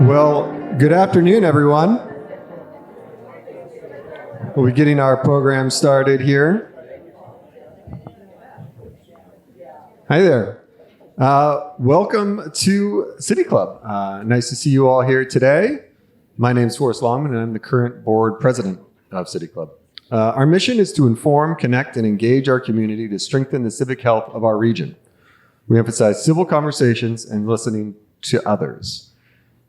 Well, good afternoon, everyone. We'll be getting our program started here. Hi there. Welcome to City Club. Nice to see you all here today. My name is Forrest Longman, and I'm the current board president of City Club. Our mission is to inform, connect, and engage our community to strengthen the civic health of our region. We emphasize civil conversations and listening to others.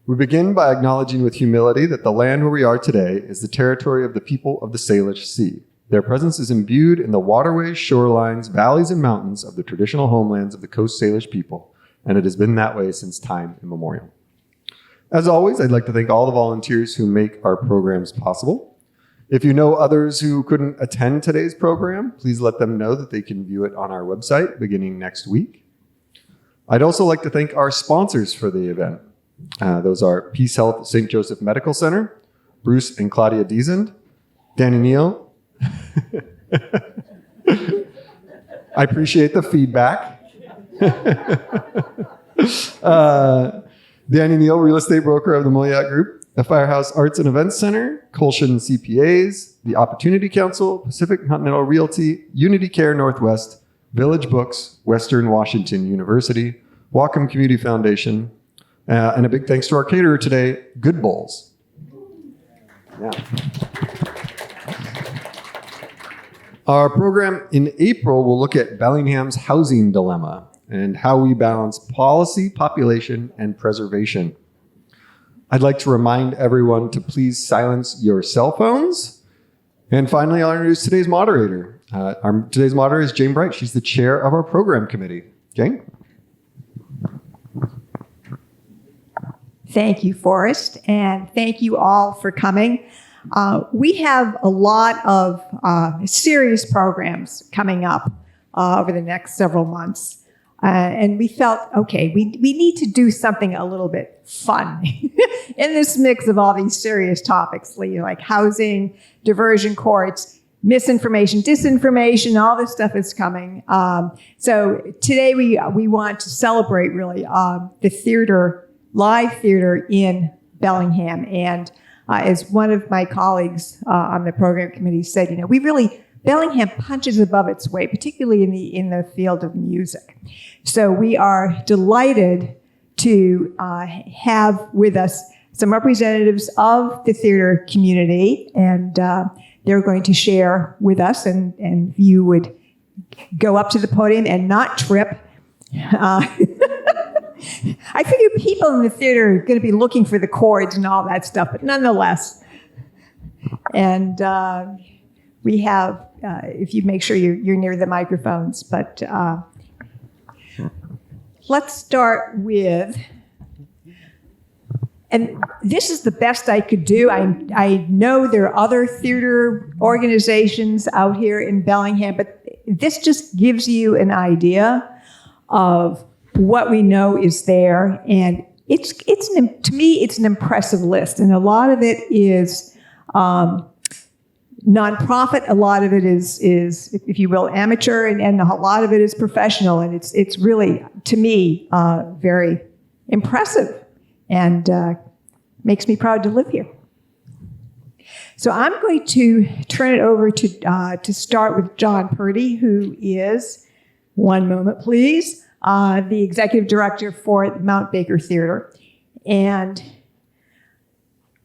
We begin by acknowledging with humility that the land where we are today is the territory of the people of the Salish Sea. Their presence is imbued in the waterways, shorelines, valleys, and mountains of the traditional homelands of the Coast Salish people, and it has been that way since time immemorial. As always, I'd like to thank all the volunteers who make our programs possible. If you know others who couldn't attend today's program, please let them know that they can view it on our website beginning next week. I'd also like to thank our sponsors for the event. Those are Peace Health St. Joseph Medical Center, Bruce and Claudia Deasand, Danny Neal. I appreciate the feedback. Danny Neal, real estate broker of the Moliat Group, the Firehouse Arts and Events Center, Colshan CPAs, the Opportunity Council, Pacific Continental Realty, Unity Care Northwest, Village Books, Western Washington University, Whatcom Community Foundation, and a big thanks to our caterer today, Good Bowls. Yeah. Our program in April will look at Bellingham's housing dilemma and how we balance policy, population, and preservation. I'd like to remind everyone to please silence your cell phones. And finally, I'll introduce today's moderator. Today's moderator is Jane Bright. She's the chair of our program committee. Jane? Thank you, Forrest, and thank you all for coming. We have a lot of serious programs coming up over the next several months. And we felt, okay, we need to do something a little bit fun in this mix of all these serious topics, like housing, diversion courts, misinformation, disinformation, all this stuff is coming. So today we want to celebrate really the theater, live theater in Bellingham. And as one of my colleagues on the program committee said, Bellingham punches above its weight, particularly in the field of music. So we are delighted to have with us some representatives of the theater community, and they're going to share with us, and if you would go up to the podium and not trip. I figure people in the theater are going to be looking for the chords and all that stuff, but nonetheless. And we have, if you make sure you're near the microphones, but let's start with, and this is the best I could do. I know there are other theater organizations out here in Bellingham, but this just gives you an idea of what we know is there, and to me it's an impressive list, and a lot of it is nonprofit, a lot of it is if you will amateur, and a lot of it is professional, and it's really, to me, very impressive, and makes me proud to live here. So I'm going to turn it over to start with John Purdie, who is, one moment please, the executive director for the Mount Baker Theater. And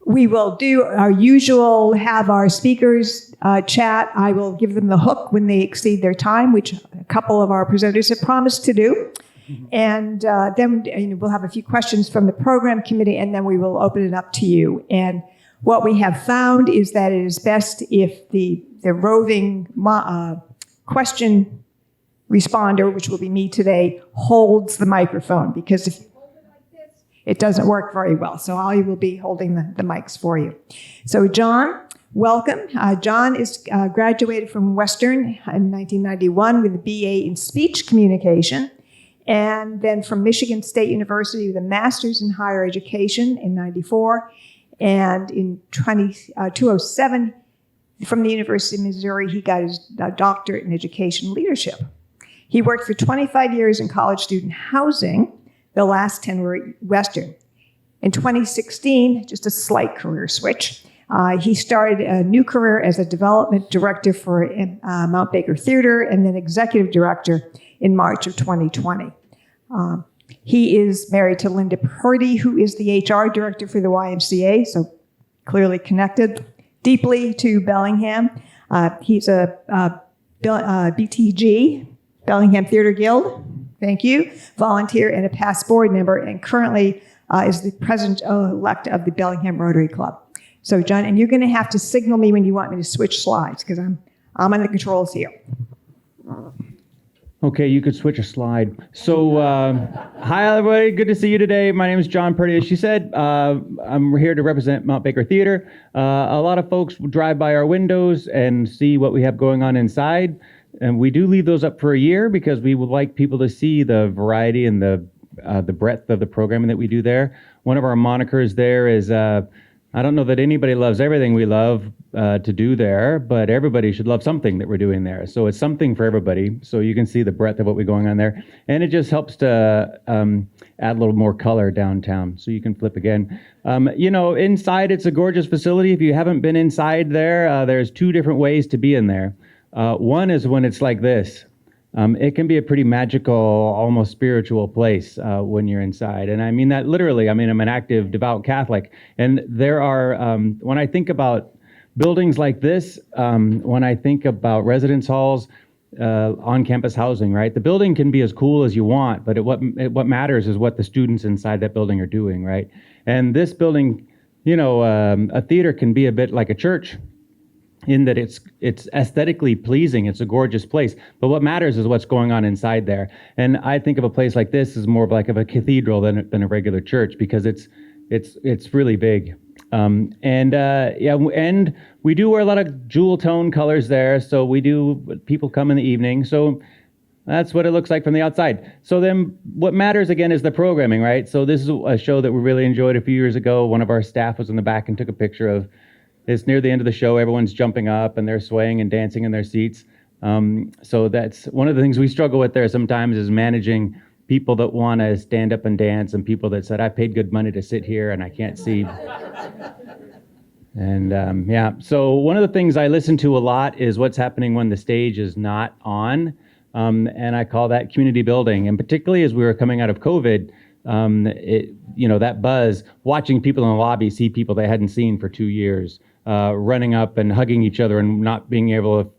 we will do our usual, have our speakers chat. I will give them the hook when they exceed their time, which a couple of our presenters have promised to do. And then we'll have a few questions from the program committee, and then we will open it up to you. And what we have found is that it is best if the roving question responder, which will be me today, holds the microphone, because if you hold it like this, it doesn't work very well. So I will be holding the mics for you. So John, welcome. John is graduated from Western in 1991 with a BA in speech communication, and then from Michigan State University with a master's in higher education in 94, and in 2007 from the University of Missouri, he got his doctorate in education leadership. He worked for 25 years in college student housing. The last 10 were at Western. In 2016, just a slight career switch, he started a new career as a development director for Mount Baker Theater and then executive director in March of 2020. He is married to Linda Purdie, who is the HR director for the YMCA, so clearly connected deeply to Bellingham. He's a BTG, Bellingham Theater Guild, thank you, volunteer and a past board member, and currently is the president-elect of the Bellingham Rotary Club. So, John, and you're going to have to signal me when you want me to switch slides, because I'm on the controls here. Okay, you could switch a slide. So, hi everybody, good to see you today. My name is John Purdie. As she said, I'm here to represent Mount Baker Theater. A lot of folks drive by our windows and see what we have going on inside. And we do leave those up for a year because we would like people to see the variety and the breadth of the programming that we do there. One of our monikers there is, I don't know that anybody loves everything we love to do there, but everybody should love something that we're doing there. So it's something for everybody. So you can see the breadth of what we're going on there. And it just helps to add a little more color downtown. So you can flip again. Inside, it's a gorgeous facility. If you haven't been inside there, there's two different ways to be in there. One is when it's like this. It can be a pretty magical, almost spiritual place when you're inside. And I mean that literally. I mean, I'm an active, devout Catholic. And there are, when I think about buildings like this, when I think about residence halls, on-campus housing, right? The building can be as cool as you want, but what matters is what the students inside that building are doing, right? And this building, a theater can be a bit like a church, in that it's aesthetically pleasing. It's a gorgeous place. But what matters is what's going on inside there. And I think of a place like this as more of like a cathedral than a regular church, because it's really big. And we do wear a lot of jewel tone colors there. So people come in the evening. So that's what it looks like from the outside. So then what matters again is the programming, right? So this is a show that we really enjoyed a few years ago. One of our staff was in the back and took a picture of. It's near the end of the show. Everyone's jumping up and they're swaying and dancing in their seats. So that's one of the things we struggle with there sometimes, is managing people that want to stand up and dance and people that said, I paid good money to sit here and I can't see. And so one of the things I listen to a lot is what's happening when the stage is not on. And I call that community building. And particularly as we were coming out of COVID, that buzz, watching people in the lobby see people they hadn't seen for 2 years. Running up and hugging each other and not being able to,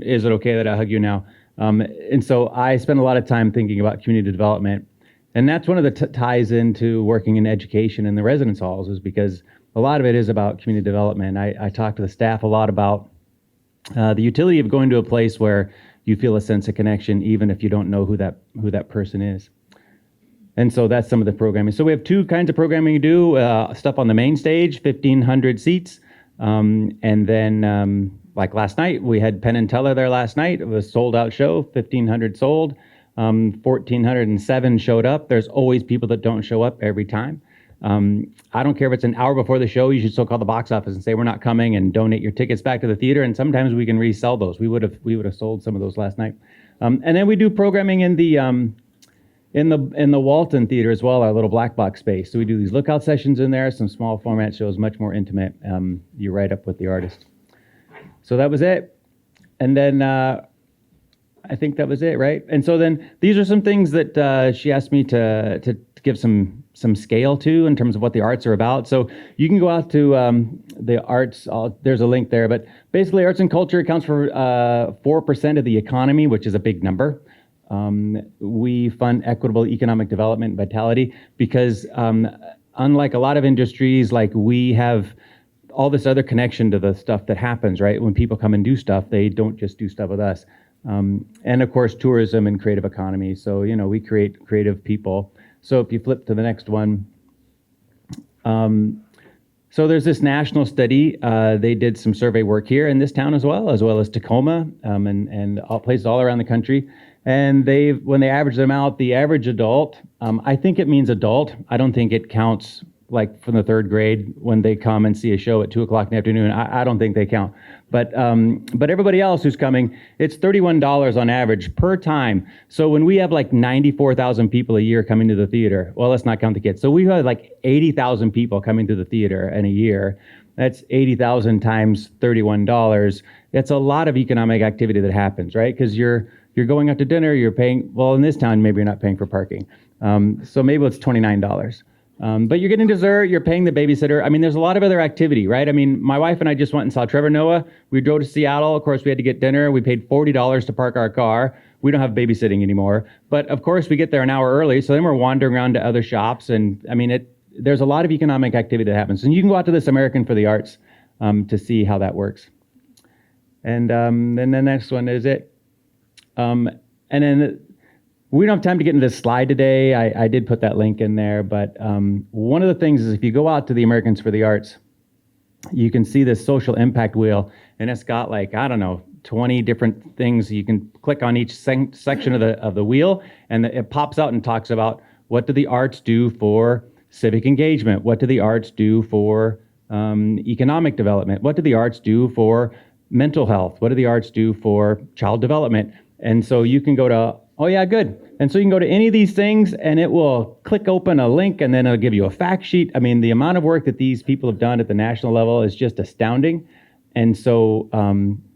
is it okay that I hug you now? And so I spend a lot of time thinking about community development. And that's one of the ties into working in education in the residence halls, is because a lot of it is about community development. I talk to the staff a lot about the utility of going to a place where you feel a sense of connection, even if you don't know who that person is. And so that's some of the programming. So we have two kinds of programming you do, stuff on the main stage, 1,500 seats. And then, like last night, we had Penn and Teller there last night. It was a sold-out show, 1,500 sold, 1,407 showed up. There's always people that don't show up every time. I don't care if it's an hour before the show, you should still call the box office and say, we're not coming, and donate your tickets back to the theater. And sometimes we can resell those. We would have sold some of those last night. And then we do programming in the Walton Theater as well, our little black box space. So we do these lookout sessions in there, some small format shows, much more intimate. You're right up with the artist. So that was it. And then I think that was it, right? And so then these are some things that she asked me to give some scale to in terms of what the arts are about. So you can go out to the arts. There's a link there. But basically, arts and culture accounts for 4% of the economy, which is a big number. We fund equitable economic development and vitality because unlike a lot of industries, like we have all this other connection to the stuff that happens, right? When people come and do stuff, they don't just do stuff with us. And of course, tourism and creative economy. So, we create creative people. So if you flip to the next one. So there's this national study. They did some survey work here in this town as well as Tacoma and all places all around the country. And when they average them out, the average adult, I think it means adult. I don't think it counts like from the third grade when they come and see a show at 2:00 in the afternoon. I don't think they count. But everybody else who's coming, it's $31 on average per time. So when we have like 94,000 people a year coming to the theater, well, let's not count the kids. So we have like 80,000 people coming to the theater in a year. That's 80,000 times $31. That's a lot of economic activity that happens, right? Because you're going out to dinner, you're paying, well, in this town, maybe you're not paying for parking. So maybe it's $29. But you're getting dessert, you're paying the babysitter. I mean, there's a lot of other activity, right? I mean, my wife and I just went and saw Trevor Noah. We drove to Seattle. Of course, we had to get dinner. We paid $40 to park our car. We don't have babysitting anymore. But of course, we get there an hour early. So then we're wandering around to other shops. And I mean, there's a lot of economic activity that happens. And you can go out to this American for the Arts to see how that works. And then the next one is it. And then we don't have time to get into this slide today. I did put that link in there, but one of the things is if you go out to the Americans for the Arts, you can see this social impact wheel, and it's got like, I don't know, 20 different things. You can click on each section of the wheel, and it pops out and talks about what do the arts do for civic engagement? What do the arts do for economic development? What do the arts do for mental health? What do the arts do for child development? And so you can go to, oh yeah, good. And so you can go to any of these things and it will click open a link and then it'll give you a fact sheet. I mean, the amount of work that these people have done at the national level is just astounding. And so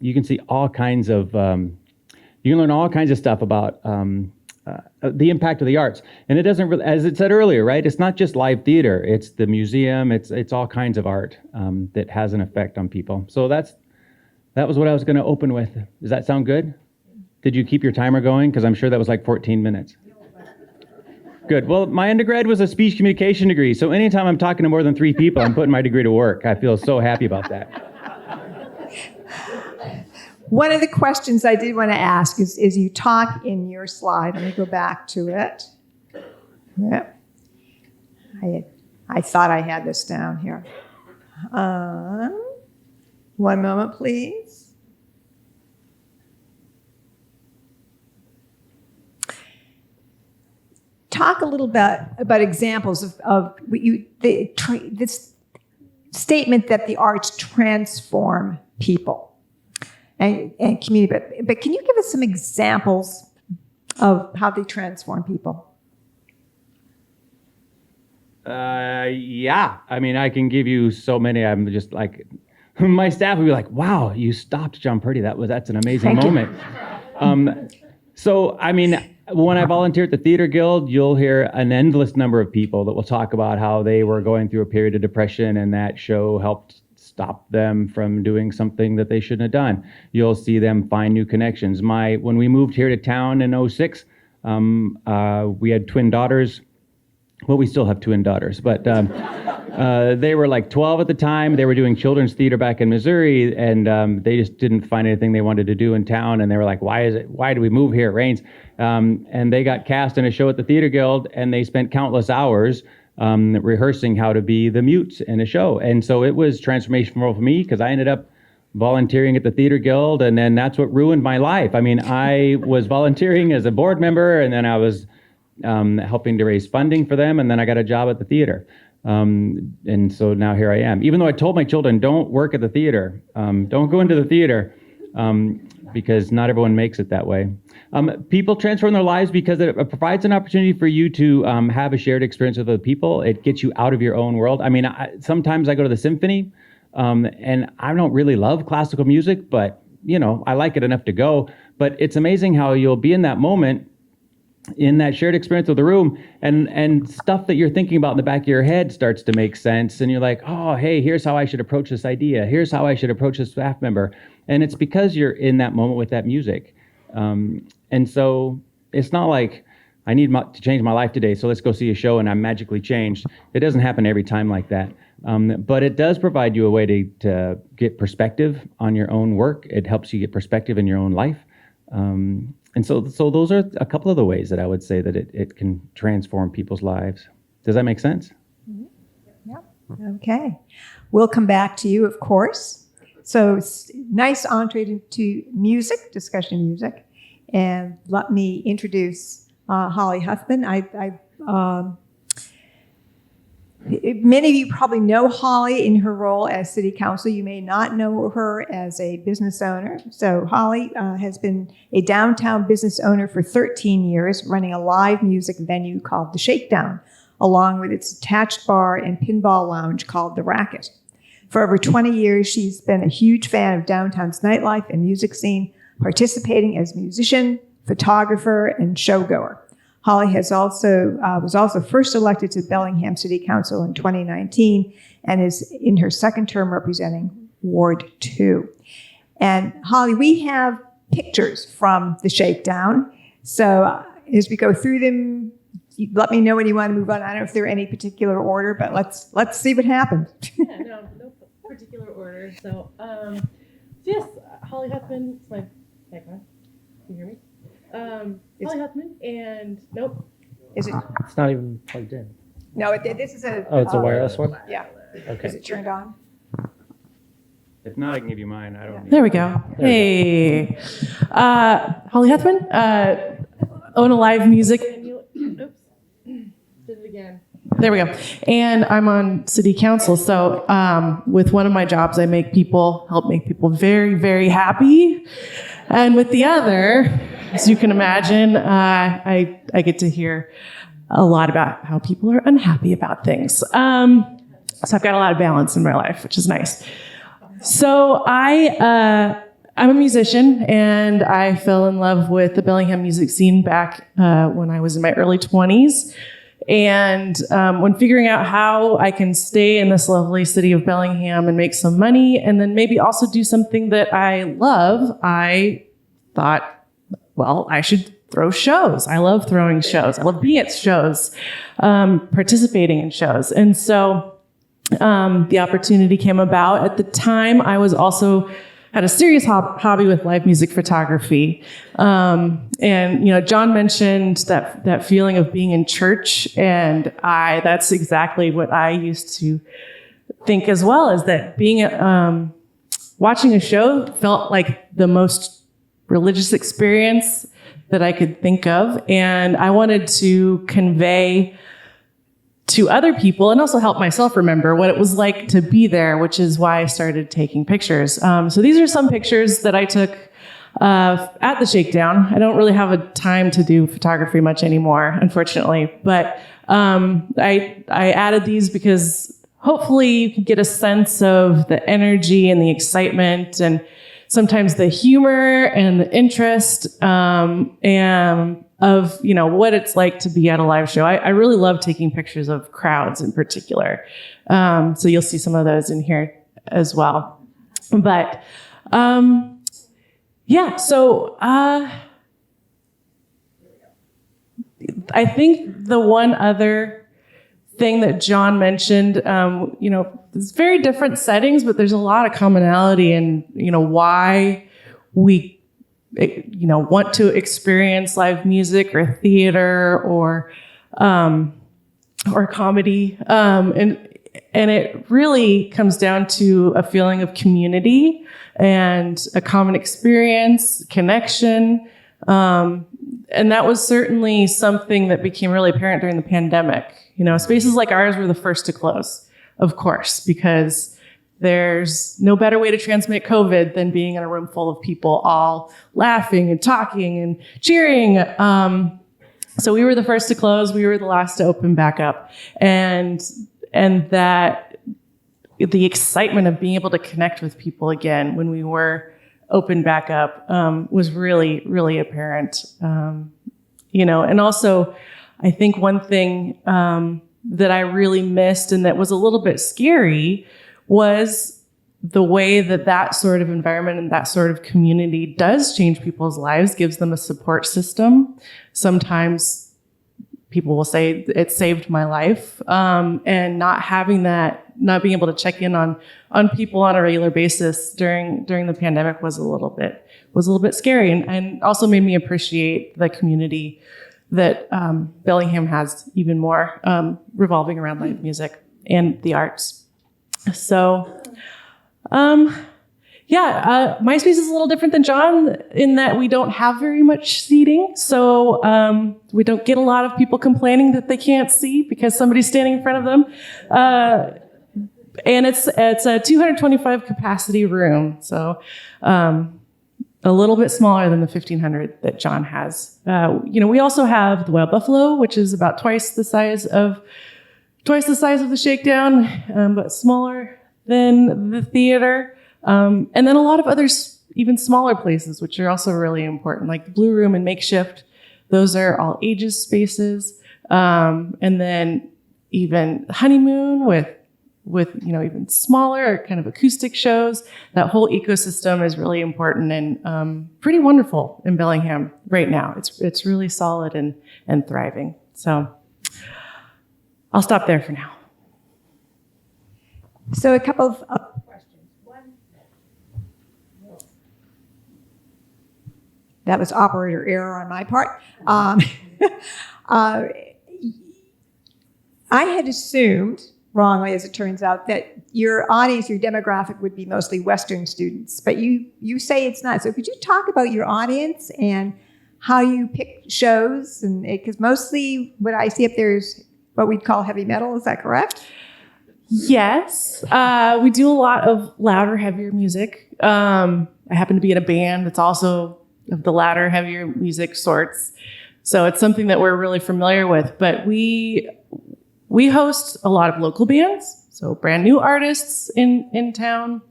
you can see all kinds of, you can learn all kinds of stuff about the impact of the arts. And it doesn't really, as it said earlier, right? It's not just live theater. It's the museum. It's all kinds of art that has an effect on people. So that was what I was going to open with. Does that sound good? Did you keep your timer going? Because I'm sure that was like 14 minutes. Good. Well, my undergrad was a speech communication degree. So anytime I'm talking to more than 3 people, I'm putting my degree to work. I feel so happy about that. One of the questions I did want to ask is you talk in your slide. Let me go back to it. Yeah. I thought I had this down here. One moment, please. Talk a little bit about examples of this statement that the arts transform people and community. But can you give us some examples of how they transform people? Yeah. I mean, I can give you so many. I'm just like, my staff would be like, wow, you stopped John Purdie. That's an amazing moment. So, I mean, when I volunteer at the Theater Guild, you'll hear an endless number of people that will talk about how they were going through a period of depression and that show helped stop them from doing something that they shouldn't have done. You'll see them find new connections. When we moved here to town in 2006, we had twin daughters. Well, we still have twin daughters, but they were like 12 at the time. They were doing children's theater back in Missouri, and they just didn't find anything they wanted to do in town. And they were like, why do we move here? It rains. And they got cast in a show at the Theater Guild, and they spent countless hours rehearsing how to be the mutes in a show. And so it was transformational for me because I ended up volunteering at the Theater Guild, and then that's what ruined my life. I mean, I was volunteering as a board member, and then I was helping to raise funding for them, and then I got a job at the theater. And so now here I am. Even though I told my children, don't work at the theater, don't go into the theater, because not everyone makes it that way. People transform their lives because it provides an opportunity for you to have a shared experience with other people. It gets you out of your own world. I mean, sometimes I go to the symphony, and I don't really love classical music, but I like it enough to go. But it's amazing how you'll be in that moment, in that shared experience of the room, and stuff that you're thinking about in the back of your head starts to make sense. And you're like, oh, hey, here's how I should approach this idea. Here's how I should approach this staff member. And it's because you're in that moment with that music. And so it's not like I need to change my life today, so let's go see a show and I'm magically changed. It doesn't happen every time like that. But it does provide you a way to get perspective on your own work. It helps you get perspective in your own life. And so those are a couple of the ways that I would say that it can transform people's lives. Does that make sense? Mm-hmm. Yeah. Okay. We'll come back to you, of course. So nice entree to music, discussion of music. And let me introduce Hollie Huthman. Many of you probably know Holly in her role as city council. You may not know her as a business owner. So Holly has been a downtown business owner for 13 years, running a live music venue called The Shakedown, along with its attached bar and pinball lounge called The Racket. For over 20 years, she's been a huge fan of downtown's nightlife and music scene, participating as musician, photographer, and showgoer. Holly was also first elected to Bellingham City Council in 2019 and is in her second term representing Ward 2. And Holly, we have pictures from the Shakedown. So as we go through them, let me know when you want to move on. I don't know if they're any particular order, but let's see what happens. Yeah, no particular order. So, yes, Hollie Huthman is my background. Can you hear me? Hollie Huthman, and nope. Is it? It's not even plugged in. No, this is a. Oh, it's a wireless one? Yeah. Okay. Is it turned on? If not, I can give you mine. I don't need There we go. Hey, Hollie Huthman, own a live music. Oops, did it again. There we go. And I'm on city council. So with one of my jobs, I help make people very, very happy. And with the other, as you can imagine, I get to hear a lot about how people are unhappy about things. So I've got a lot of balance in my life, which is nice. So I'm a musician, and I fell in love with the Bellingham music scene back when I was in my early 20s. And when figuring out how I can stay in this lovely city of Bellingham and make some money, and then maybe also do something that I love, I thought, well, I should throw shows. I love throwing shows. I love being at shows, participating in shows. And so the opportunity came about. At the time, I was also had a serious hobby with live music photography. And, John mentioned that feeling of being in church. And that's exactly what I used to think as well, is that being watching a show felt like the most religious experience that I could think of. And I wanted to convey to other people and also help myself remember what it was like to be there, which is why I started taking pictures. So these are some pictures that I took at the Shakedown. I don't really have a time to do photography much anymore, unfortunately, but I added these because hopefully you can get a sense of the energy and the excitement and sometimes the humor and the interest and of what it's like to be at a live show. I really love taking pictures of crowds in particular. So you'll see some of those in here as well. But so I think the one other thing that John mentioned, it's very different settings, but there's a lot of commonality in, why we want to experience live music or theater or comedy. And it really comes down to a feeling of community and a common experience, connection. And that was certainly something that became really apparent during the pandemic. Spaces like ours were the first to close, of course, because there's no better way to transmit COVID than being in a room full of people all laughing and talking and cheering. So we were the first to close. We were the last to open back up. And that the excitement of being able to connect with people again when we were open back up was really, really apparent. And also, I think one thing that I really missed and that was a little bit scary was the way that sort of environment and that sort of community does change people's lives, gives them a support system. Sometimes people will say it saved my life. And not having that, not being able to check in on people on a regular basis during the pandemic was a little bit scary, and also made me appreciate the community that Bellingham has even more, revolving around live music and the arts. So, My space is a little different than John in that we don't have very much seating. So we don't get a lot of people complaining that they can't see because somebody's standing in front of them. And it's a 225 capacity room. So a little bit smaller than the 1,500 that John has. We also have the Wild Buffalo, which is about twice the size of the Shakedown, but smaller than the theater. And then a lot of others, even smaller places, which are also really important, like the Blue Room and Makeshift. Those are all ages spaces. And then even Honeymoon with even smaller kind of acoustic shows. That whole ecosystem is really important and pretty wonderful in Bellingham right now. It's really solid and thriving. So I'll stop there for now. So a couple of questions. One, that was operator error on my part. I had assumed, wrongly as it turns out, that your audience, your demographic would be mostly Western students, but you say it's not. So could you talk about your audience and how you pick shows? And because mostly what I see up there is what we'd call heavy metal. Is that correct? Yes, we do a lot of louder, heavier music. I happen to be in a band that's also of the louder, heavier music sorts. So it's something that we're really familiar with. But we host a lot of local bands, so brand new artists in town,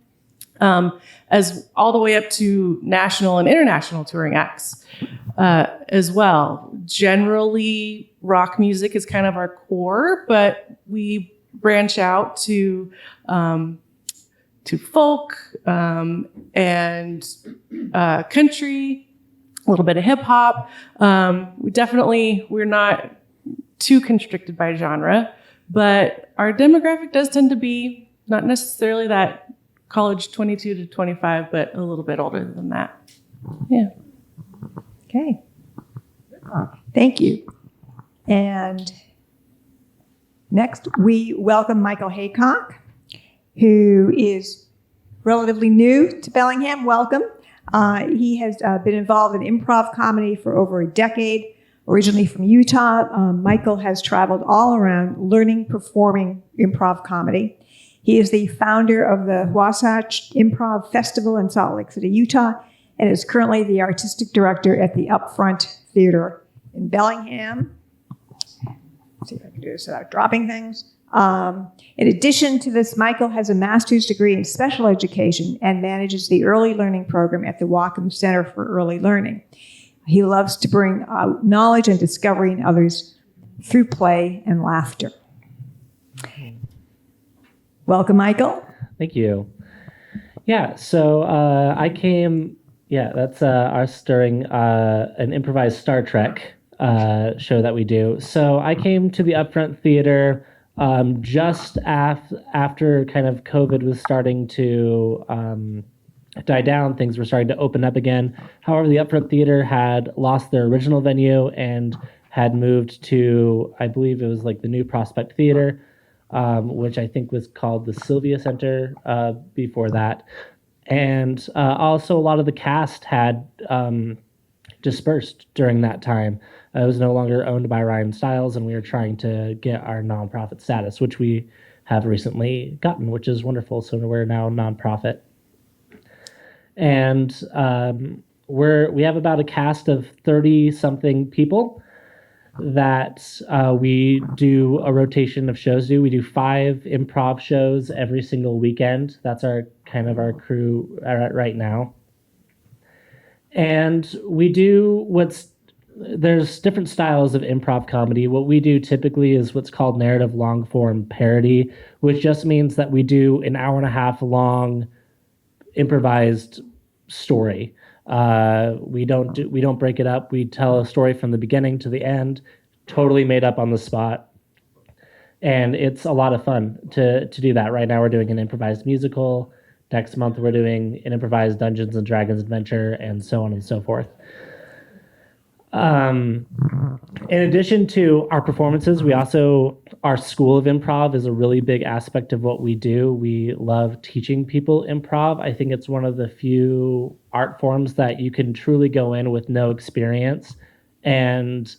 as all the way up to national and international touring acts as well. Generally, rock music is kind of our core, but we branch out to folk and country, a little bit of hip hop. We're not too constricted by genre, but our demographic does tend to be not necessarily that college 22 to 25, but a little bit older than that. Yeah. Okay. Thank you. And next, we welcome Michael Haycock, who is relatively new to Bellingham. Welcome. He has been involved in improv comedy for over a decade. Originally from Utah, Michael has traveled all around learning, performing improv comedy. He is the founder of the Wasatch Improv Festival in Salt Lake City, Utah, and is currently the artistic director at the Upfront Theater in Bellingham. Let's see if I can do this without dropping things. In addition to this, Michael has a master's degree in special education and manages the early learning program at the Whatcom Center for Early Learning. He loves to bring out knowledge and discovery in others through play and laughter. Welcome, Michael. Thank you. Yeah, so I came, that's us during an improvised Star Trek show that we do. So I came to the Upfront Theater just after kind of COVID was starting to die down, things were starting to open up again. However, the Upfront Theater had lost their original venue and had moved to, I believe it was like the new Prospect Theater, which I think was called the Sylvia Center before that. And also a lot of the cast had dispersed during that time. It was no longer owned by Ryan Stiles, and we were trying to get our nonprofit status, which we have recently gotten, which is wonderful. So we're now a nonprofit. And we have about a cast of 30-something people that we do a rotation of shows. We do 5 improv shows every single weekend. That's our crew right now. And we do there's different styles of improv comedy. What we do typically is what's called narrative long form parody, which just means that we do an hour and a half long improvised story. We don't break it up. We tell a story from the beginning to the end, totally made up on the spot. And it's a lot of fun to do that. Right now we're doing an improvised musical. Next month we're doing an improvised Dungeons and Dragons adventure, and so on and so forth. In addition to our performances, our School of Improv is a really big aspect of what we do. We love teaching people improv. I think it's one of the few art forms that you can truly go in with no experience and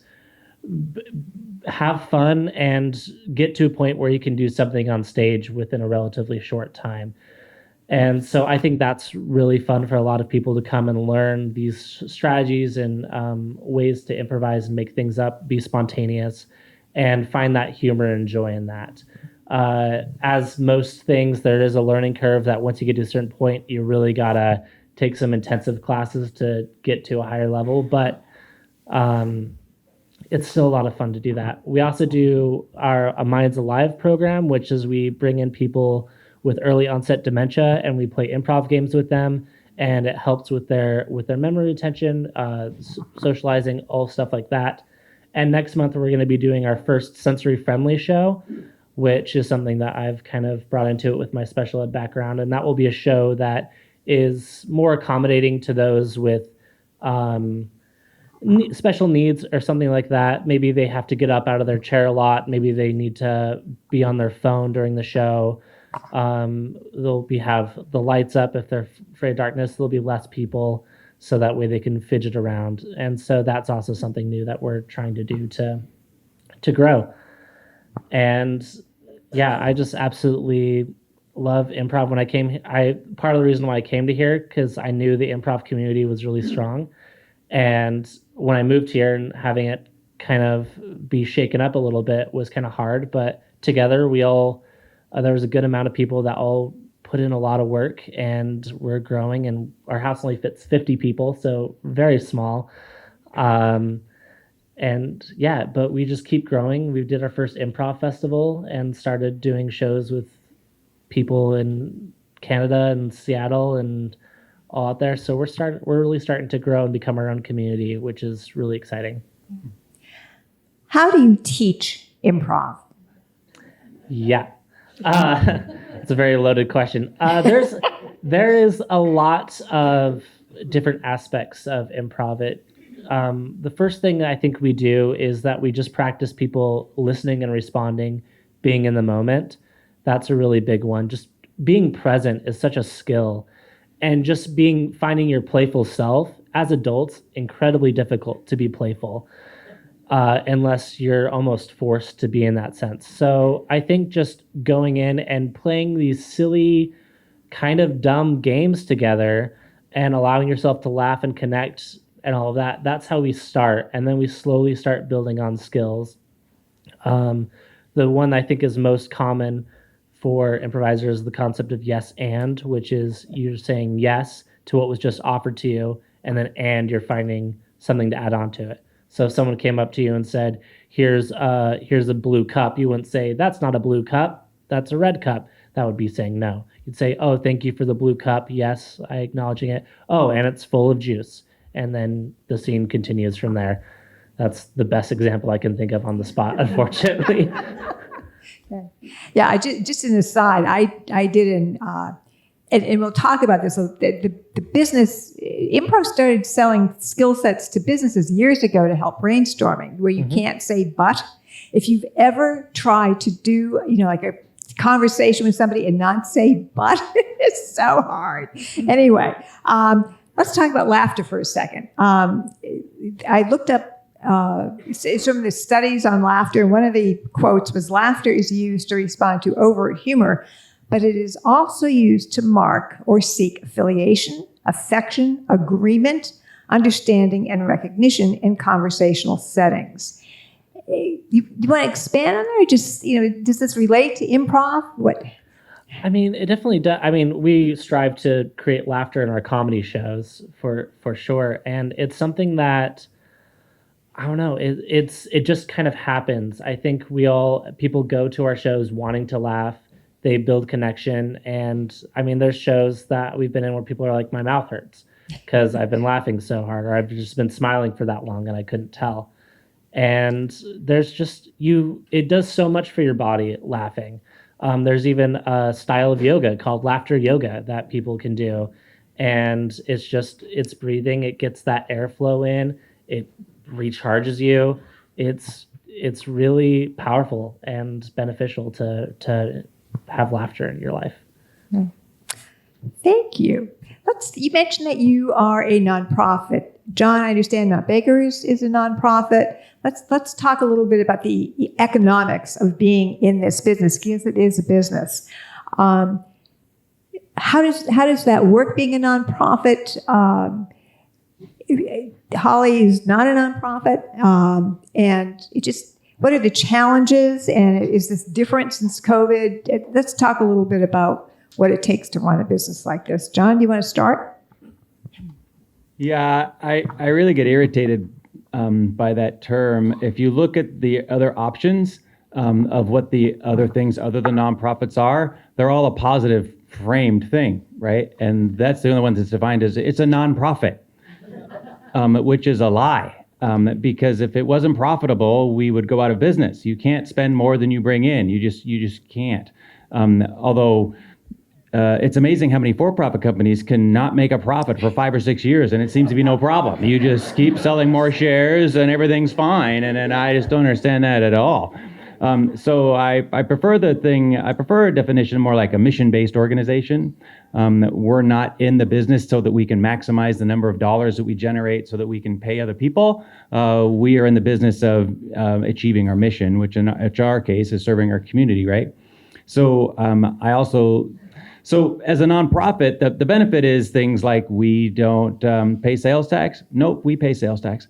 have fun and get to a point where you can do something on stage within a relatively short time. And so I think that's really fun for a lot of people to come and learn these strategies and ways to improvise and make things up, be spontaneous, and find that humor and joy in that. As most things, there is a learning curve that once you get to a certain point, you really gotta take some intensive classes to get to a higher level. But it's still a lot of fun to do that. We also do our Minds Alive program, which is we bring in people with early onset dementia and we play improv games with them, and it helps with their memory retention, socializing, all stuff like that. And next month we're going to be doing our first sensory friendly show, which is something that I've kind of brought into it with my special ed background, and that will be a show that is more accommodating to those with special needs or something like that. Maybe they have to get up out of their chair a lot. Maybe they need to be on their phone during the show. They'll have the lights up. If they're afraid of darkness, there'll be less people, so that way they can fidget around. And so that's also something new that we're trying to do to grow. And yeah, I just absolutely love improv. When I came, part of the reason why I came to here, because I knew the improv community was really strong. And when I moved here and having it kind of be shaken up a little bit was kind of hard, but together we all, there was a good amount of people that all put in a lot of work, and we're growing, and our house only fits 50 people, so very small. And yeah, but we just keep growing. We did our first improv festival and started doing shows with people in Canada and Seattle and all out there. So we're really starting to grow and become our own community, which is really exciting. How do you teach improv? Yeah. It's a very loaded question. There is a lot of different aspects of improv. The first thing I think we do is that we just practice people listening and responding, being in the moment. That's a really big one. Just being present is such a skill, and just finding your playful self. As adults, incredibly difficult to be playful. Unless you're almost forced to be in that sense. So I think just going in and playing these silly, kind of dumb games together and allowing yourself to laugh and connect and all of that, that's how we start. And then we slowly start building on skills. The one I think is most common for improvisers is the concept of yes and, which is you're saying yes to what was just offered to you, and you're finding something to add on to it. So if someone came up to you and said, here's a blue cup, you wouldn't say, that's not a blue cup, that's a red cup. That would be saying no. You'd say, oh, thank you for the blue cup. Yes, I acknowledging it. Oh, and it's full of juice. And then the scene continues from there. That's the best example I can think of on the spot, unfortunately. Yeah, just an aside, I did and we'll talk about this. The business, improv started selling skill sets to businesses years ago to help brainstorming, where you can't say but. If you've ever tried to do, like a conversation with somebody and not say but, it's so hard. Anyway, let's talk about laughter for a second. I looked up some of the studies on laughter, and one of the quotes was, laughter is used to respond to overt humor, but it is also used to mark or seek affiliation, affection, agreement, understanding, and recognition in conversational settings. You want to expand on that, or just, does this relate to improv? What? I mean, it definitely does. I mean, we strive to create laughter in our comedy shows for sure. And it's something that, I don't know, it just kind of happens. I think people go to our shows wanting to laugh. They build connection. And I mean, there's shows that we've been in where people are like, my mouth hurts because I've been laughing so hard, or I've just been smiling for that long and I couldn't tell. And there's just, it does so much for your body, laughing. There's even a style of yoga called laughter yoga that people can do. And it's breathing. It gets that airflow in. It recharges you. It's really powerful and beneficial to have laughter in your life. Thank you. You mentioned that you are a nonprofit. John, I understand Mount Baker is a nonprofit. Let's talk a little bit about the economics of being in this business, because it is a business. How does that work, being a nonprofit? Hollie is not a nonprofit, and what are the challenges, and is this different since COVID? Let's talk a little bit about what it takes to run a business like this. John, do you want to start? Yeah, I really get irritated by that term. If you look at the other options of what the other things other than nonprofits are, they're all a positive framed thing, right? And that's the only one that's defined as it's a nonprofit, which is a lie. Because if it wasn't profitable, we would go out of business. You can't spend more than you bring in. You just can't. Although it's amazing how many for-profit companies can not make a profit for 5 or 6 years, and it seems to be no problem. You just keep selling more shares, and everything's fine. And I just don't understand that at all. So I prefer a definition more like a mission-based organization. We're not in the business so that we can maximize the number of dollars that we generate so that we can pay other people. We are in the business of achieving our mission, which in our case is serving our community, right? So So as a nonprofit, the benefit is things like we don't pay sales tax. Nope, we pay sales tax.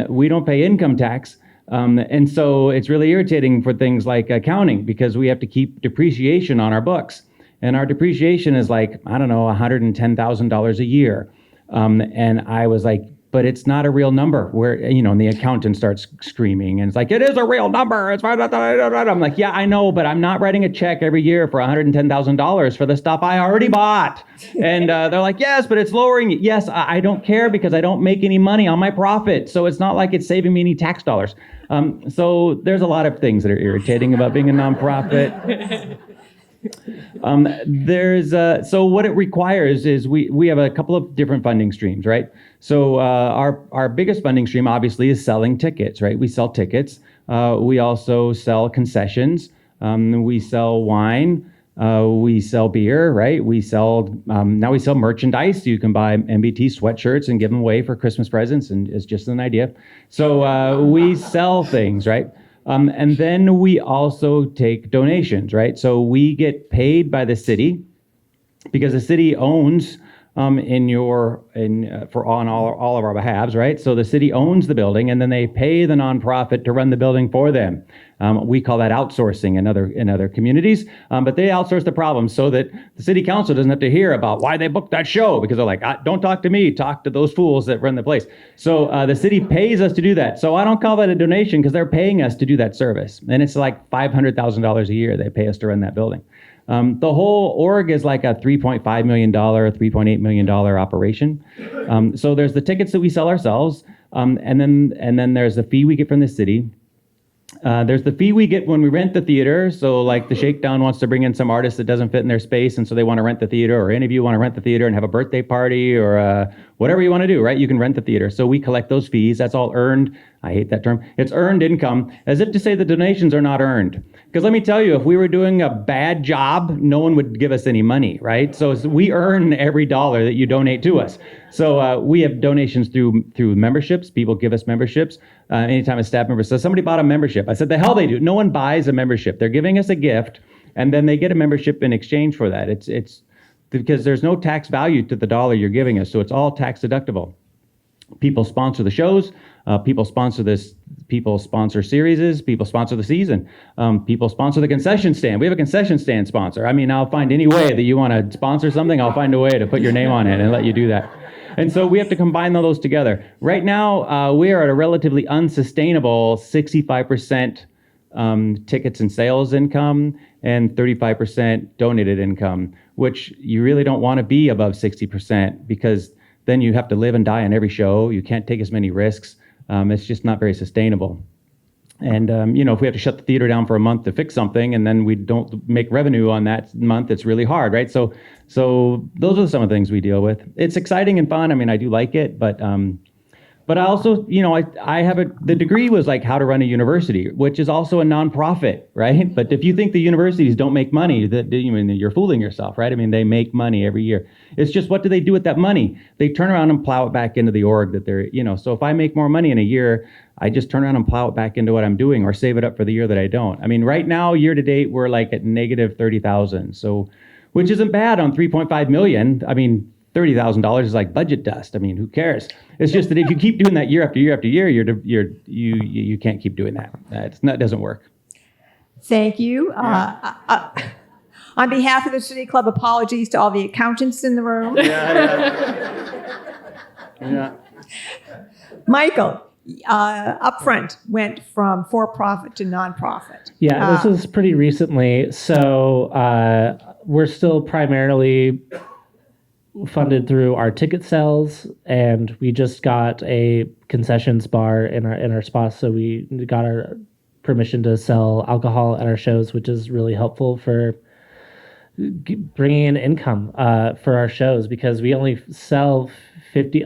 We don't pay income tax. And so it's really irritating for things like accounting, because we have to keep depreciation on our books. And our depreciation is like, I don't know, $110,000 a year. And I was like, but it's not a real number. And the accountant starts screaming, and it's like, it is a real number. It's fine. I'm like, yeah, I know, but I'm not writing a check every year for $110,000 for the stuff I already bought. And they're like, yes, but it's lowering it. Yes, I don't care, because I don't make any money on my profit. So it's not like it's saving me any tax dollars. So there's a lot of things that are irritating about being a nonprofit. So what it requires is we have a couple of different funding streams, right? So our biggest funding stream obviously is selling tickets, right? We sell tickets. We also sell concessions. We sell wine. We sell beer, right? Now we sell merchandise. You can buy MBT sweatshirts and give them away for Christmas presents, and it's just an idea. So we sell things, right? And then we also take donations, right? So we get paid by the city, because the city owns on all of our behalves, right? So the city owns the building, and then they pay the nonprofit to run the building for them. We call that outsourcing in other communities, but they outsource the problem so that the city council doesn't have to hear about why they booked that show, because they're like, don't talk to me, talk to those fools that run the place. So the city pays us to do that. So I don't call that a donation, because they're paying us to do that service, and it's like $500,000 a year they pay us to run that building. The whole org is like a $3.5 million, $3.8 million operation. So there's the tickets that we sell ourselves, and then there's the fee we get from the city. There's the fee we get when we rent the theater. So like the Shakedown wants to bring in some artist that doesn't fit in their space, and so they want to rent the theater, or any of you want to rent the theater and have a birthday party, or whatever you want to do, right? You can rent the theater. So we collect those fees. That's all earned. I hate that term. It's earned income, as if to say the donations are not earned. Because let me tell you, if we were doing a bad job, no one would give us any money, right? So we earn every dollar that you donate to us. So we have donations through memberships. People give us memberships. Anytime a staff member says, somebody bought a membership, I said, the hell they do. No one buys a membership. They're giving us a gift, and then they get a membership in exchange for that. It's because there's no tax value to the dollar you're giving us, so it's all tax deductible. People sponsor the shows. People sponsor this. People sponsor series. People sponsor the season. People sponsor the concession stand. We have a concession stand sponsor. I mean, I'll find any way that you want to sponsor something. I'll find a way to put your name on it and let you do that. And so we have to combine all those together. Right now, we are at a relatively unsustainable 65% tickets and sales income and 35% donated income, which you really don't want to be above 60%, because then you have to live and die on every show. You can't take as many risks. It's just not very sustainable. And, if we have to shut the theater down for a month to fix something, and then we don't make revenue on that month, it's really hard, right? So those are some of the things we deal with. It's exciting and fun. I mean, I do like it, but But I also, I have the degree was like how to run a university, which is also a nonprofit, right? But if you think the universities don't make money, you're fooling yourself, right? I mean, they make money every year. It's just, what do they do with that money? They turn around and plow it back into the org that they're, so if I make more money in a year, I just turn around and plow it back into what I'm doing, or save it up for the year that I don't. I mean, right now, year to date, we're like at negative 30,000. So, which isn't bad on 3.5 million. I mean, $30,000 is like budget dust. I mean, who cares? It's just that if you keep doing that year after year after year, you can't keep doing that. It doesn't work. Thank you. On behalf of the City Club, apologies to all the accountants in the room. Yeah. Michael, up front, went from for-profit to nonprofit. Yeah, this was pretty recently. So we're still primarily funded through our ticket sales, and we just got a concessions bar in our spots, so we got our permission to sell alcohol at our shows, which is really helpful for bringing in income for our shows, because we only sell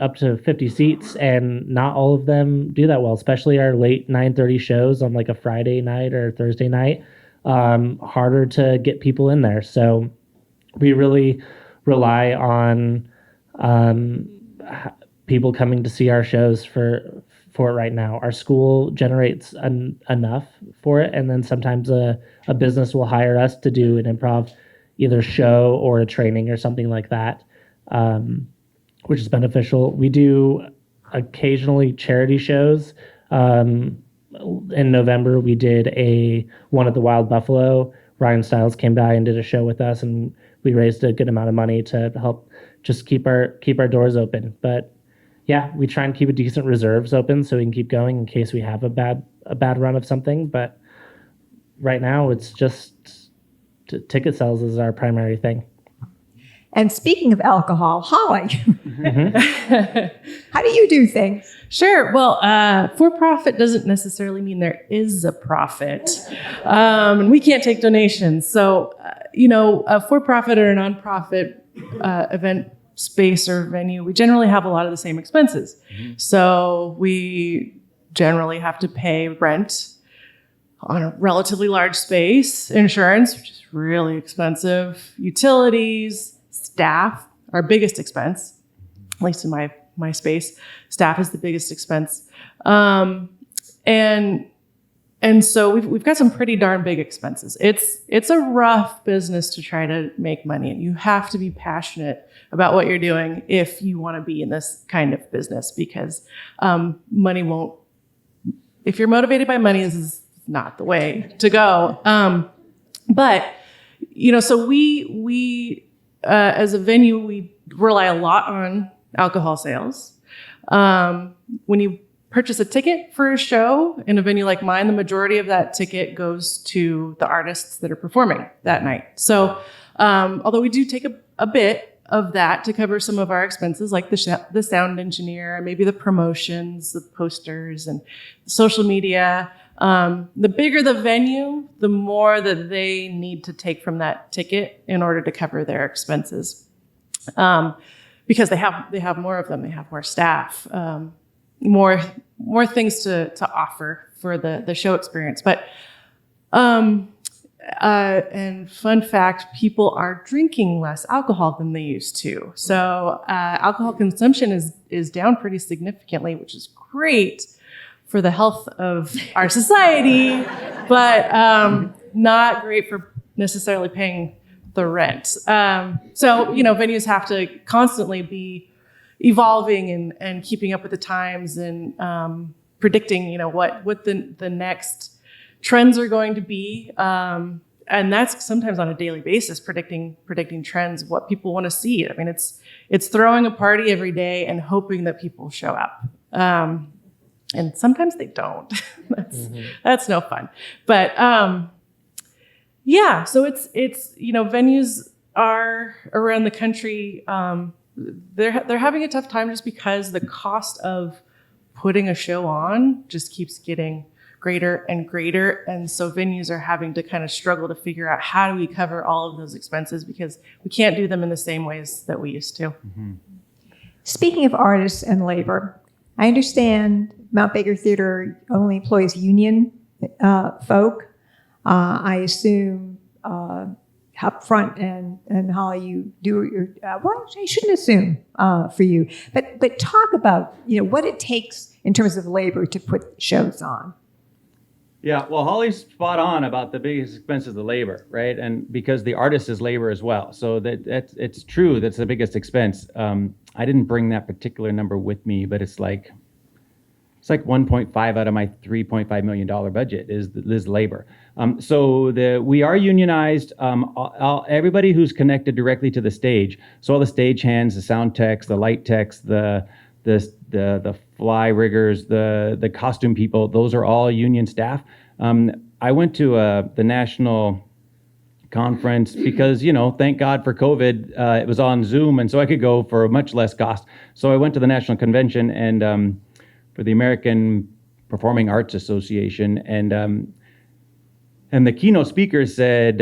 up to 50 seats, and not all of them do that well, especially our late 9:30 shows on like a Friday night or Thursday night. Harder to get people in there, so we really rely on people coming to see our shows for it right now. Our school generates enough for it, and then sometimes a business will hire us to do an improv either show or a training or something like that, which is beneficial. We do occasionally charity shows. In November, we did one at the Wild Buffalo. Ryan Stiles came by and did a show with us, and we raised a good amount of money to help just keep our doors open. But yeah, we try and keep a decent reserves open so we can keep going in case we have a bad run of something. But right now, it's just ticket sales is our primary thing. And speaking of alcohol, Holly, how do you do things? Sure. Well, for-profit doesn't necessarily mean there is a profit. And we can't take donations. So, a for-profit or a nonprofit event space or venue, we generally have a lot of the same expenses. Mm-hmm. So we generally have to pay rent on a relatively large space, insurance, which is really expensive, utilities, staff, our biggest expense, at least in my space. Staff is the biggest expense. And so we've got some pretty darn big expenses. It's a rough business to try to make money, and you have to be passionate about what you're doing if you want to be in this kind of business, because money won't. If you're motivated by money, this is not the way to go. But so we as a venue, we rely a lot on alcohol sales. When you purchase a ticket for a show in a venue like mine, the majority of that ticket goes to the artists that are performing that night. So although we do take a bit of that to cover some of our expenses, like the sound engineer, maybe the promotions, the posters, and social media, the bigger the venue, the more that they need to take from that ticket in order to cover their expenses. Because they have more of them, they have more staff, more things to offer for the show experience. But and fun fact, people are drinking less alcohol than they used to. So alcohol consumption is down pretty significantly, which is great for the health of our society, but not great for necessarily paying the rent. So venues have to constantly be evolving and keeping up with the times and predicting, what the next trends are going to be. And that's sometimes on a daily basis, predicting trends of what people want to see. I mean, it's throwing a party every day and hoping that people show up. And sometimes they don't. That's no fun. But so it's venues are around the country. They're having a tough time just because the cost of putting a show on just keeps getting greater and greater. And so venues are having to kind of struggle to figure out how do we cover all of those expenses, because we can't do them in the same ways that we used to. Speaking of artists and labor, I understand Mount Baker Theater only employs union folk. I assume up front and Holly, you do your well. I shouldn't assume for you, but talk about what it takes in terms of labor to put shows on. Yeah, well, Hollie's spot on about the biggest expense is the labor, right? And because the artist is labor as well, so that's it's true. That's the biggest expense. I didn't bring that particular number with me, but it's like 1.5 out of my $3.5 million budget is labor. So we are unionized. Everybody who's connected directly to the stage, so all the stage hands, the sound techs, the light techs, the fly riggers, the costume people, those are all union staff. I went to the national conference because, thank God for COVID, it was on Zoom, and so I could go for much less cost. So I went to the national convention and for the American Performing Arts Association, and the keynote speaker said,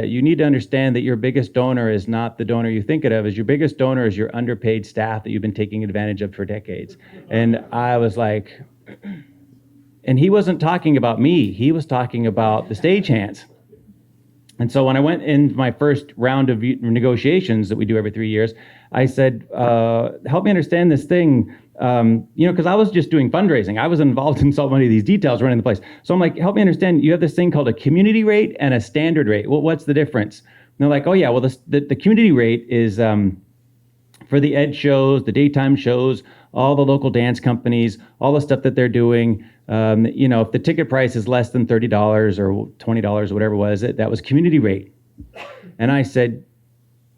you need to understand that your biggest donor is not the donor you think it of. Your biggest donor is your underpaid staff that you've been taking advantage of for decades. And I was like, and he wasn't talking about me. He was talking about the stagehands. And so when I went in my first round of negotiations that we do every 3 years, I said, help me understand this thing. Because I was just doing fundraising. I was involved in so many of these details running the place. So I'm like, help me understand. You have this thing called a community rate and a standard rate. Well, what's the difference? And they're like, oh yeah, well the community rate is for the ed shows, the daytime shows, all the local dance companies, all the stuff that they're doing. If the ticket price is less than $30 or $20 or whatever it was, that was community rate. And I said,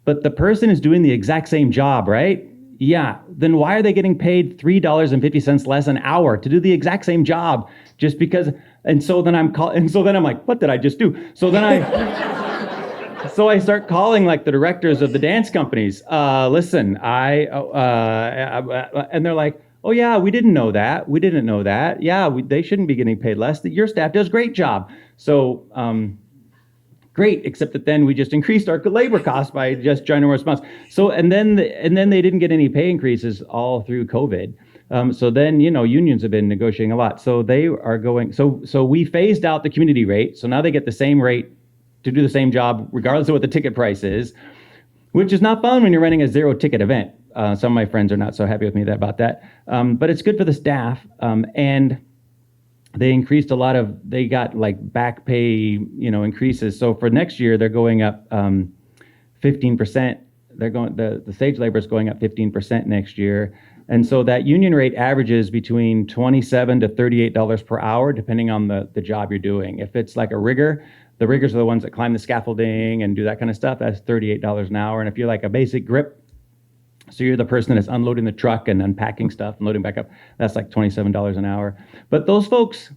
but the person is doing the exact same job, right? Yeah, then why are they getting paid $3.50 less an hour to do the exact same job? Just because, and so then I'm like, what did I just do? So then I start calling like the directors of the dance companies. Listen, and they're like, oh yeah, we didn't know that. We didn't know that. Yeah, they shouldn't be getting paid less. Your staff does a great job. So, great, except that then we just increased our labor costs by just ginormous amounts. So and then they didn't get any pay increases all through COVID. So then unions have been negotiating a lot. So they are going. So we phased out the community rate. So now they get the same rate to do the same job regardless of what the ticket price is, which is not fun when you're running a zero ticket event. Some of my friends are not so happy with me about that. But it's good for the staff and. They increased they got like back pay, increases. So for next year, they're going up 15%. The stage labor is going up 15% next year. And so that union rate averages between $27 to $38 per hour, depending on the job you're doing. If it's like a rigger, the riggers are the ones that climb the scaffolding and do that kind of stuff. That's $38 an hour. And if you're like a basic grip, so you're the person that's unloading the truck and unpacking stuff and loading back up, that's like $27 an hour. But those folks,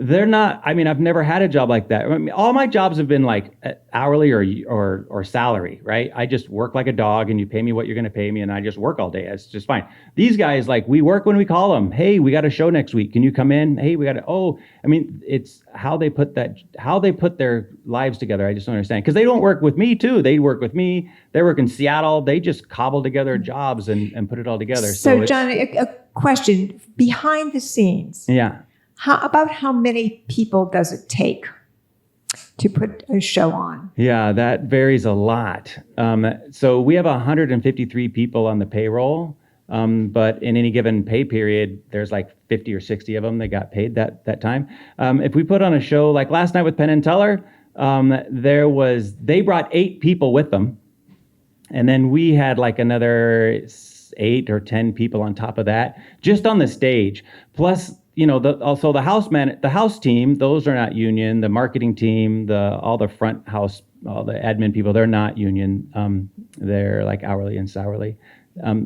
they're not, I've never had a job like that. All my jobs have been like hourly or salary, right? I just work like a dog and you pay me what you're going to pay me and I just work all day. It's just fine. These guys, like, we work when we call them. Hey, we got a show next week. Can you come in? Hey, it's how they put their lives together. I just don't understand. Because they don't work with me too. They work with me. They work in Seattle. They just cobble together jobs and put it all together. So John, a question behind the scenes. Yeah. How many people does it take to put a show on? Yeah, that varies a lot. So we have 153 people on the payroll, but in any given pay period, there's like 50 or 60 of them that got paid that time. If we put on a show like last night with Penn and Teller, they brought 8 people with them, and then we had like another 8 or 10 people on top of that, just on the stage. Plus, also the house team, those are not union. The marketing team, all the front house, all the admin people, they're not union. They're like hourly and hourly.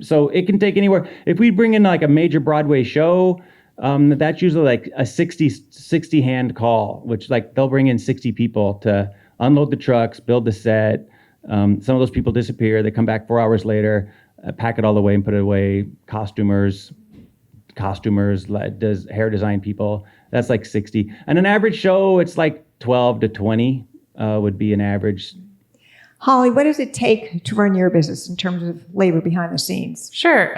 So it can take anywhere. If we bring in like a major Broadway show, that's usually like a 60 hand call, which like they'll bring in 60 people to unload the trucks, build the set. Some of those people disappear. They come back 4 hours later, pack it all away and put it away. Costumers, does hair design people. That's like 60. And an average show, it's like 12 to 20 would be an average. Hollie, what does it take to run your business in terms of labor behind the scenes? Sure.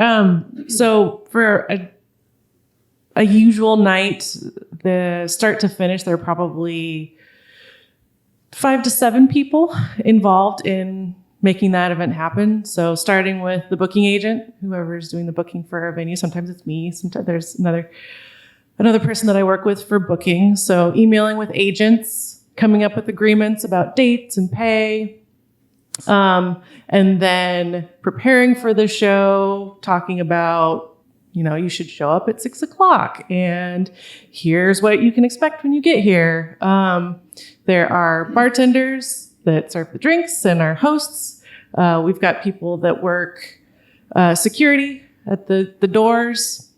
So for a a usual night, the start to finish, there are probably 5 to 7 people involved in making that event happen. So starting with the booking agent, whoever's doing the booking for our venue. Sometimes it's me. Sometimes there's another person that I work with for booking. So emailing with agents, coming up with agreements about dates and pay, and then preparing for the show, talking about, you should show up at 6:00 and here's what you can expect when you get here. There are bartenders that serve the drinks and our hosts. We've got people that work security at the doors.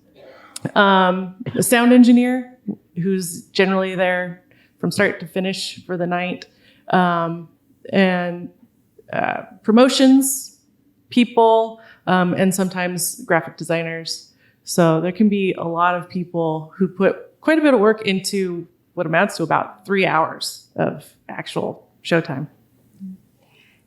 The sound engineer who's generally there from start to finish for the night. And promotions people, and sometimes graphic designers. So there can be a lot of people who put quite a bit of work into what amounts to about 3 hours of actual showtime.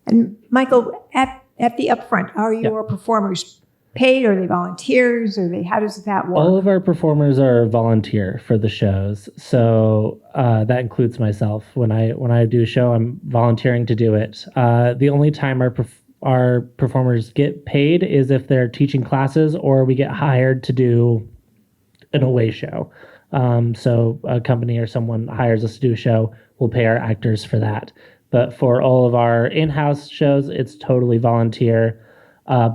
And Michael, at the upfront, are your performers paid? Are they volunteers? How does that work? All of our performers are volunteer for the shows. So that includes myself. When I do a show, I'm volunteering to do it. The only time our performers get paid is if they're teaching classes or we get hired to do an away show. So a company or someone hires us to do a show, we'll pay our actors for that. But for all of our in-house shows, it's totally volunteer.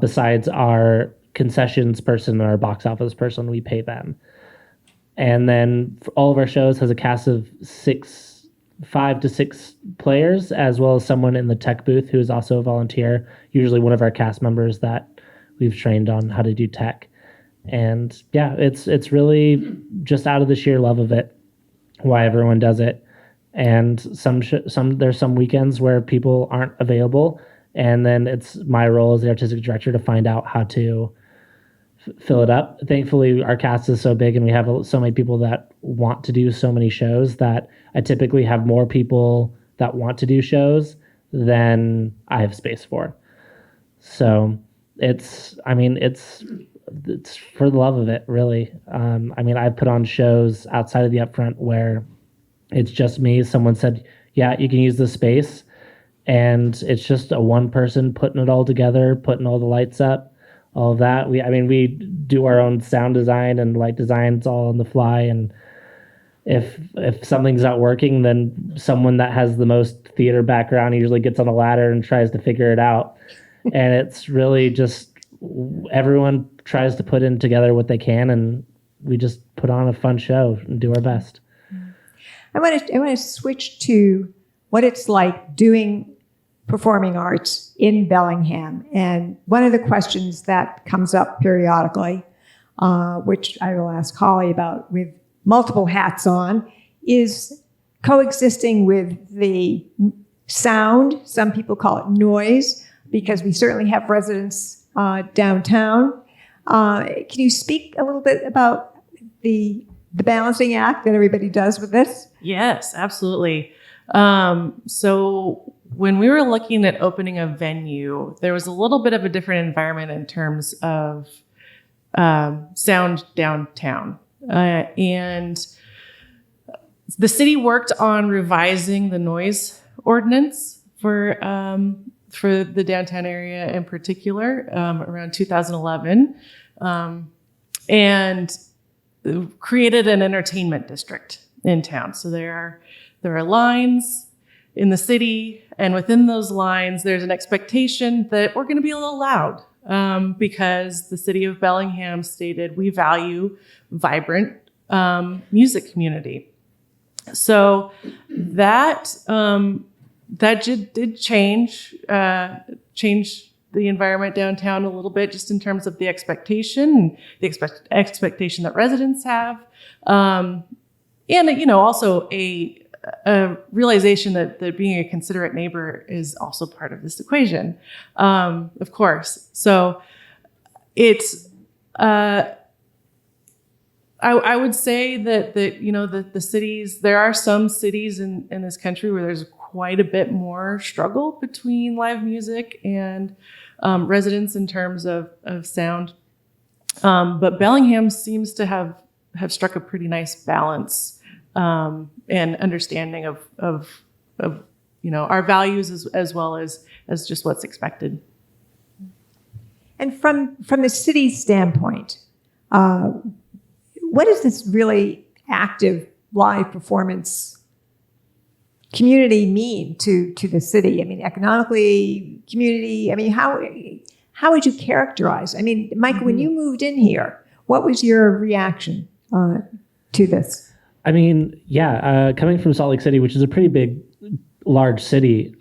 Besides our concessions person and our box office person, we pay them. And then for all of our shows has a cast of 5 to 6 players, as well as someone in the tech booth who is also a volunteer, usually one of our cast members that we've trained on how to do tech. And yeah, it's really just out of the sheer love of it, why everyone does it. And there's some weekends where people aren't available, and then it's my role as the artistic director to find out how to fill it up. Thankfully, our cast is so big and we have so many people that want to do so many shows that I typically have more people that want to do shows than I have space for. So it's for the love of it, really. I've put on shows outside of the upfront where it's just me. Someone said, yeah, you can use the space. And it's just a one person putting it all together, putting all the lights up, all of that. We do our own sound design and light design. It's all on the fly. And if something's not working, then someone that has the most theater background usually gets on a ladder and tries to figure it out. And it's really just everyone tries to put in together what they can, and we just put on a fun show and do our best. I want to switch to what it's like doing performing arts in Bellingham. And one of the questions that comes up periodically, which I will ask Hollie about with multiple hats on, is coexisting with the sound. Some people call it noise, because we certainly have residents downtown. Can you speak a little bit about the balancing act that everybody does with this? Yes, absolutely. So when we were looking at opening a venue, there was a little bit of a different environment in terms of sound downtown. And the city worked on revising the noise ordinance for the downtown area in particular around 2011, and created an entertainment district in town. So there are lines in the city, and within those lines, there's an expectation that we're going to be a little loud because the city of Bellingham stated we value vibrant music community. So that did change the environment downtown a little bit, just in terms of the expectation that residents have, and also a realization that being a considerate neighbor is also part of this equation, of course. So it's I would say that the cities, there are some cities in this country where there's quite a bit more struggle between live music and residents in terms of sound. But Bellingham seems to have have struck a pretty nice balance and understanding of our values as well as just what's expected. And from the city's standpoint, what does this really active live performance community mean to the city? I mean, economically, community. I mean, how would you characterize? I mean, Michael, when you moved in here, what was your reaction to this? I mean, coming from Salt Lake City, which is a pretty big, large city,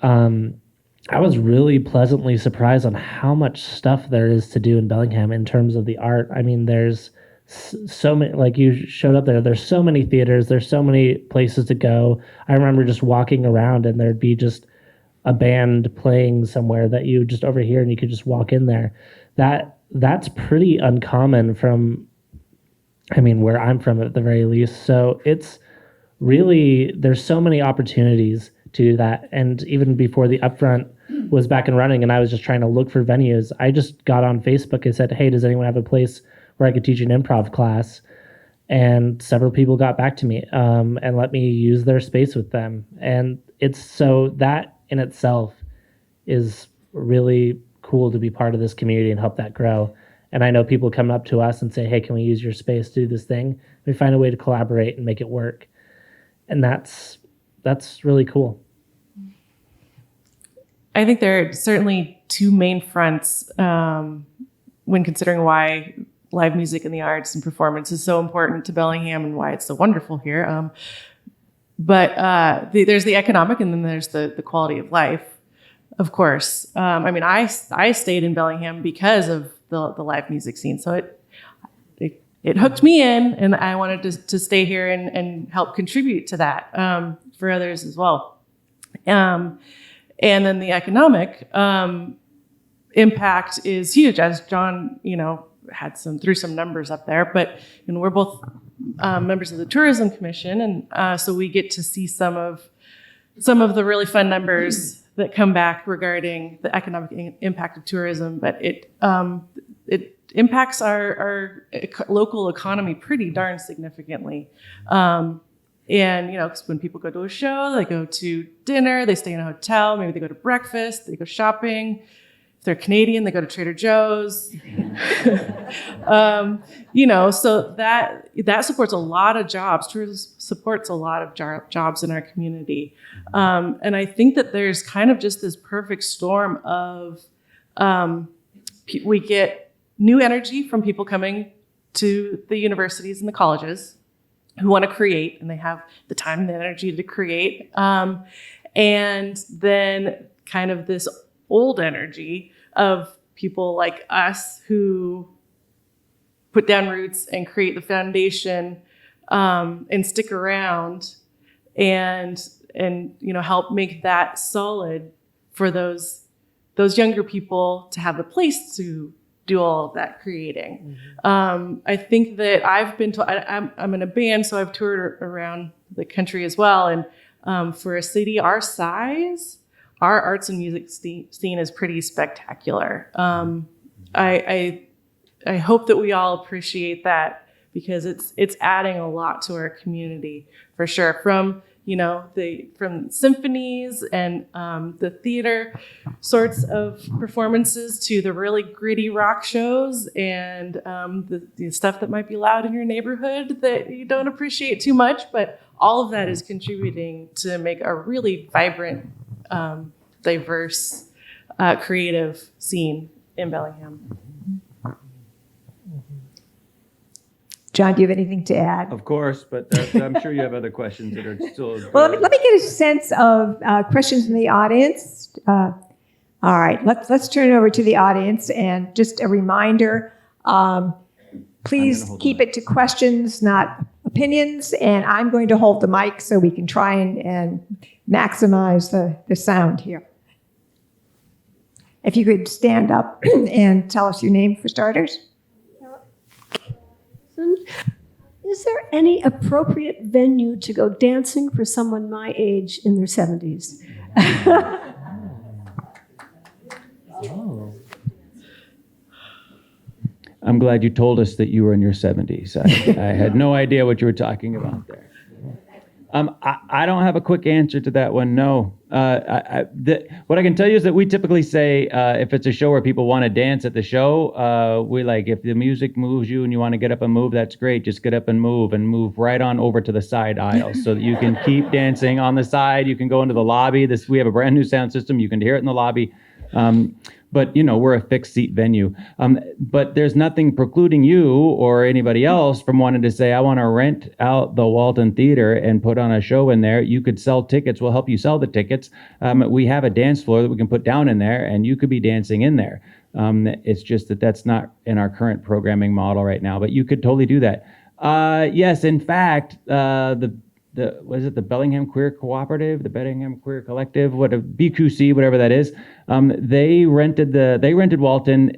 I was really pleasantly surprised on how much stuff there is to do in Bellingham in terms of the art. I mean, there's so many, like you showed up there, there's so many theaters, there's so many places to go. I remember just walking around and there'd be just a band playing somewhere that you just overhear and you could just walk in there. That's pretty uncommon from, I mean, where I'm from at the very least. So it's really, there's so many opportunities to do that. And even before the upfront was back and running and I was just trying to look for venues, I just got on Facebook and said, hey, does anyone have a place where I could teach an improv class? And several people got back to me and let me use their space with them. And it's so that in itself is really cool to be part of this community and help that grow. And I know people come up to us and say, hey, can we use your space to do this thing? We find a way to collaborate and make it work. And that's really cool. I think there are certainly two main fronts when considering why live music and the arts and performance is so important to Bellingham and why it's so wonderful here. But there's the economic and then there's the quality of life, of course. I mean, I stayed in Bellingham because of the live music scene. So it hooked me in and I wanted to stay here and help contribute to that for others as well. And then the economic impact is huge, as John, threw some numbers up there. But we're both members of the Tourism Commission, and so we get to see some of the really fun numbers that come back regarding the economic impact of tourism. But it impacts our local economy pretty darn significantly. And, because when people go to a show, they go to dinner, they stay in a hotel, maybe they go to breakfast, they go shopping. If they're Canadian, they go to Trader Joe's. So that supports a lot of jobs. Tourism supports a lot of jobs in our community. And I think that there's kind of just this perfect storm of we get new energy from people coming to the universities and the colleges who want to create, and they have the time and the energy to create. And then kind of this old energy of people like us who put down roots and create the foundation and stick around and help make that solid for those younger people to have a place to do all of that creating. Mm-hmm. I think that I've been I'm in a band, so I've toured around the country as well. And for a city our size, our arts and music scene is pretty spectacular. I hope that we all appreciate that because it's adding a lot to our community for sure. From from symphonies and the theater sorts of performances to the really gritty rock shows and the stuff that might be loud in your neighborhood that you don't appreciate too much, but all of that is contributing to make a really vibrant, diverse, creative scene in Bellingham. John, do you have anything to add? Of course, but I'm sure you have other questions that are still. Well, let me get a sense of questions from the audience. All right, let's turn it over to the audience. And just a reminder, please keep it to questions, not opinions. And I'm going to hold the mic so we can try and maximize the sound here. If you could stand up and tell us your name for starters. Is there any appropriate venue to go dancing for someone my age in their 70s? I'm glad you told us that you were in your 70s. I had no idea what you were talking about there. I don't have a quick answer to that one. No. What I can tell you is that we typically say if it's a show where people want to dance at the show, we like if the music moves you and you want to get up and move, that's great. Just get up and move right on over to the side aisle so that you can keep dancing on the side. You can go into the lobby. We have a brand new sound system. You can hear it in the lobby. But, we're a fixed seat venue. But there's nothing precluding you or anybody else from wanting to say, I want to rent out the Walton Theater and put on a show in there. You could sell tickets. We'll help you sell the tickets. We have a dance floor that we can put down in there, and you could be dancing in there. It's just that that's not in our current programming model right now, but you could totally do that. Yes, in fact, the Bellingham Queer Cooperative, the Bellingham Queer Collective, BQC, whatever that is. They rented Walton.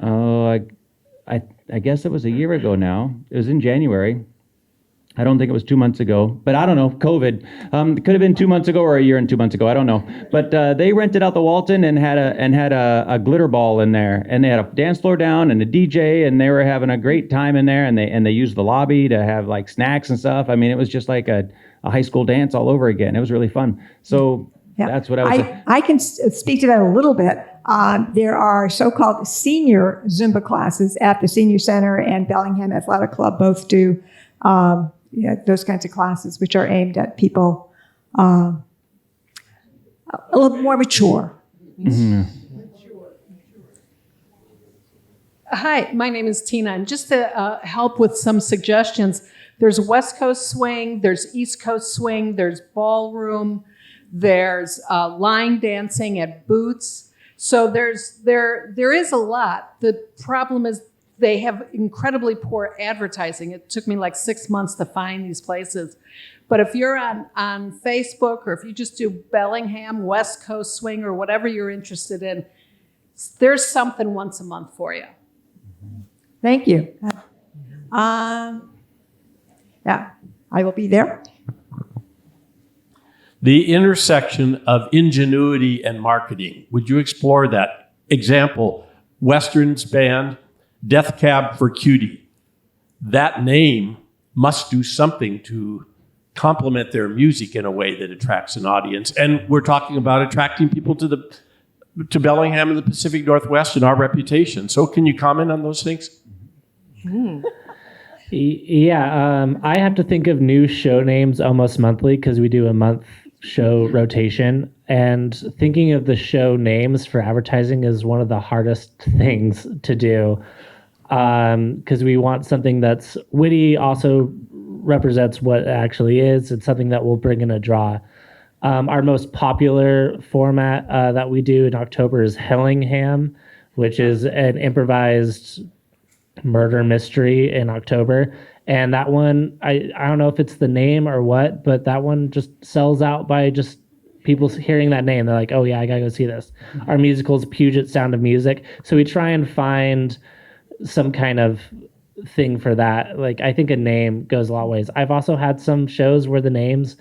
I guess it was a year ago now. It was in January. I don't think it was 2 months ago, but I don't know. COVID. It could have been 2 months ago or a year and 2 months ago. I don't know. But they rented out the Walton and had a glitter ball in there, and they had a dance floor down and a DJ, and they were having a great time in there. And they used the lobby to have like snacks and stuff. I mean, it was just like a high school dance all over again. It was really fun. So that's what I was. I can speak to that a little bit. There are so-called senior Zumba classes at the Senior Center and Bellingham Athletic Club. Both do. Those kinds of classes, which are aimed at people a little more mature. Mm-hmm. Hi, my name is Tina, and just to help with some suggestions, there's West Coast swing, there's East Coast swing, there's ballroom, there's line dancing at Boots. So there is a lot. The problem is they have incredibly poor advertising. It took me like 6 months to find these places. But if you're on Facebook, or if you just do Bellingham, West Coast Swing, or whatever you're interested in, there's something once a month for you. Thank you. I will be there. The intersection of ingenuity and marketing. Would you explore that? Example, Westerns band, Death Cab for Cutie. That name must do something to complement their music in a way that attracts an audience. And we're talking about attracting people to Bellingham and the Pacific Northwest and our reputation. So can you comment on those things? Yeah, I have to think of new show names almost monthly because we do a month show rotation. And thinking of the show names for advertising is one of the hardest things to do. Because we want something that's witty, also represents what it actually is, and something that will bring in a draw. Our most popular format that we do in October is Bellingham, which is an improvised murder mystery in October. And that one, I don't know if it's the name or what, but that one just sells out by just people hearing that name. They're like, oh yeah, I gotta go see this. Our musical is Puget Sound of Music. So we try and find some kind of thing for that. Like, I think a name goes a lot of ways. I've also had some shows where the names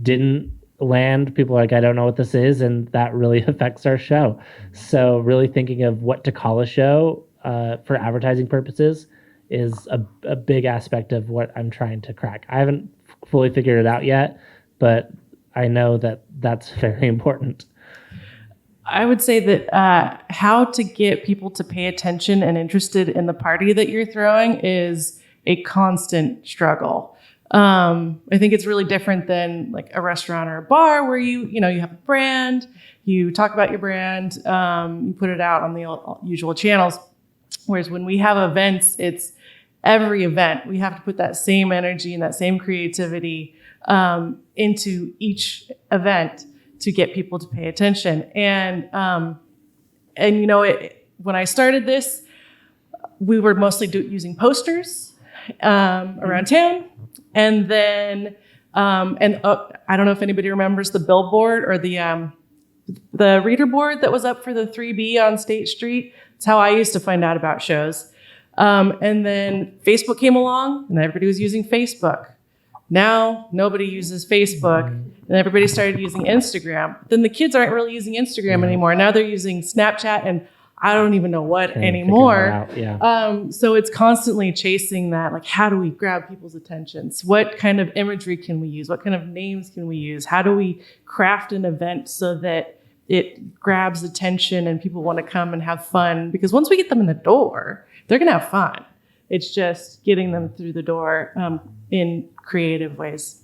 didn't land. People are like, I don't know what this is, and that really affects our show. So really thinking of what to call a show for advertising purposes is a big aspect of what I'm trying to crack. I haven't fully figured it out yet, but I know that that's very important. I would say that how to get people to pay attention and interested in the party that you're throwing is a constant struggle. I think it's really different than like a restaurant or a bar where you have a brand, you talk about your brand, you put it out on the usual channels. Whereas when we have events, it's every event. We have to put that same energy and that same creativity into each event to get people to pay attention. And when I started this, we were mostly using posters around town. And then, I don't know if anybody remembers the billboard or the reader board that was up for the 3B on State Street. It's how I used to find out about shows. And then Facebook came along and everybody was using Facebook. Now nobody uses Facebook and everybody started using Instagram. Then the kids aren't really using Instagram anymore. Now they're using Snapchat, and I don't even know what Trying to figure anymore. that out, yeah. So it's constantly chasing that, like, how do we grab people's attentions? What kind of imagery can we use? What kind of names can we use? How do we craft an event so that it grabs attention and people want to come and have fun? Because once we get them in the door, they're going to have fun. It's just getting them through the door in creative ways.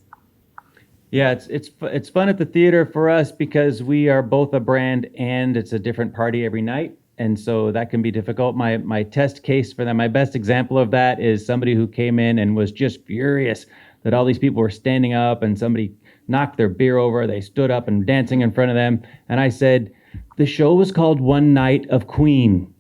Yeah, it's fun at the theater for us because we are both a brand and it's a different party every night. And so that can be difficult. My test case for that, my best example of that is somebody who came in and was just furious that all these people were standing up and somebody knocked their beer over. They stood up and dancing in front of them. And I said, the show was called One Night of Queen.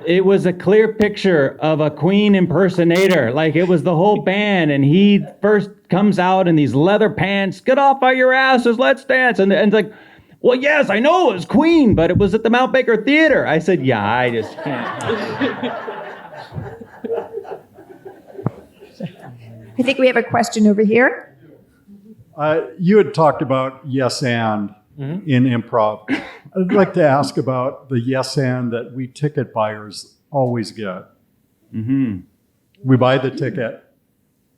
It was a clear picture of a Queen impersonator. Like, it was the whole band, and he first comes out in these leather pants. Get off of your asses, let's dance. And it's like, well, yes, I know it was Queen, but it was at the Mount Baker Theater. I said, yeah, I just can't. I think we have a question over here. You had talked about yes and in improv. I'd like to ask about the yes and that we ticket buyers always get. Mm-hmm. We buy the ticket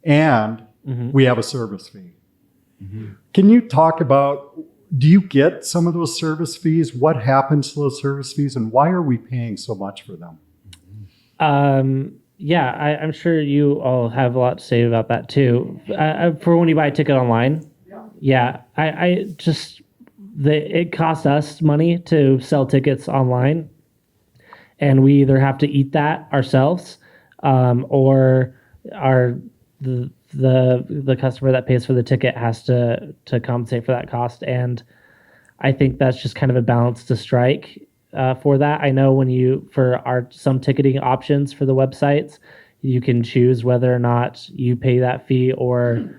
and we have a service fee. Mm-hmm. Can you talk about, do you get some of those service fees? What happens to those service fees and why are we paying so much for them? Yeah, I'm sure you all have a lot to say about that too. For when you buy a ticket online, yeah, I just, it costs us money to sell tickets online, and we either have to eat that ourselves, or the customer that pays for the ticket has to compensate for that cost. And I think that's just kind of a balance to strike for that. I know for some ticketing options for the websites, you can choose whether or not you pay that fee or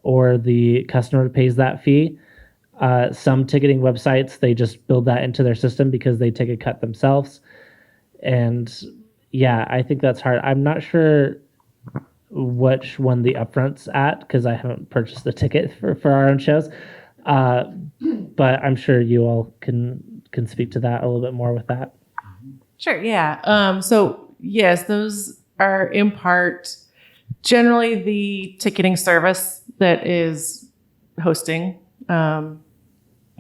the customer pays that fee. Some ticketing websites, they just build that into their system because they take a cut themselves. And yeah, I think that's hard. I'm not sure which one the upfront's at because I haven't purchased the ticket for our own shows. But I'm sure you all can speak to that a little bit more with that. Sure, yeah. So yes, those are in part generally the ticketing service that is hosting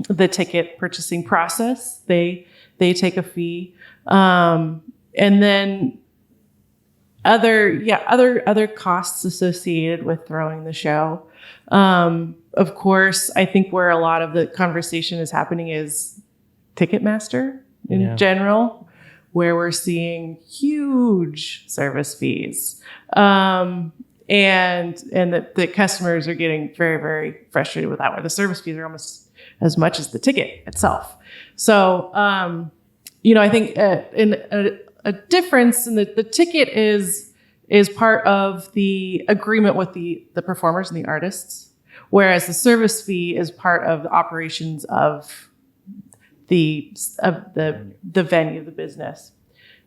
the ticket purchasing process. They take a fee, and then other costs associated with throwing the show. Of course, I think where a lot of the conversation is happening is Ticketmaster in general, where we're seeing huge service fees. And the customers are getting very, very frustrated with that, where the service fees are almost as much as the ticket itself. So, I think a difference in the ticket is part of the agreement with the performers and the artists, whereas the service fee is part of the operations of the venue, the business.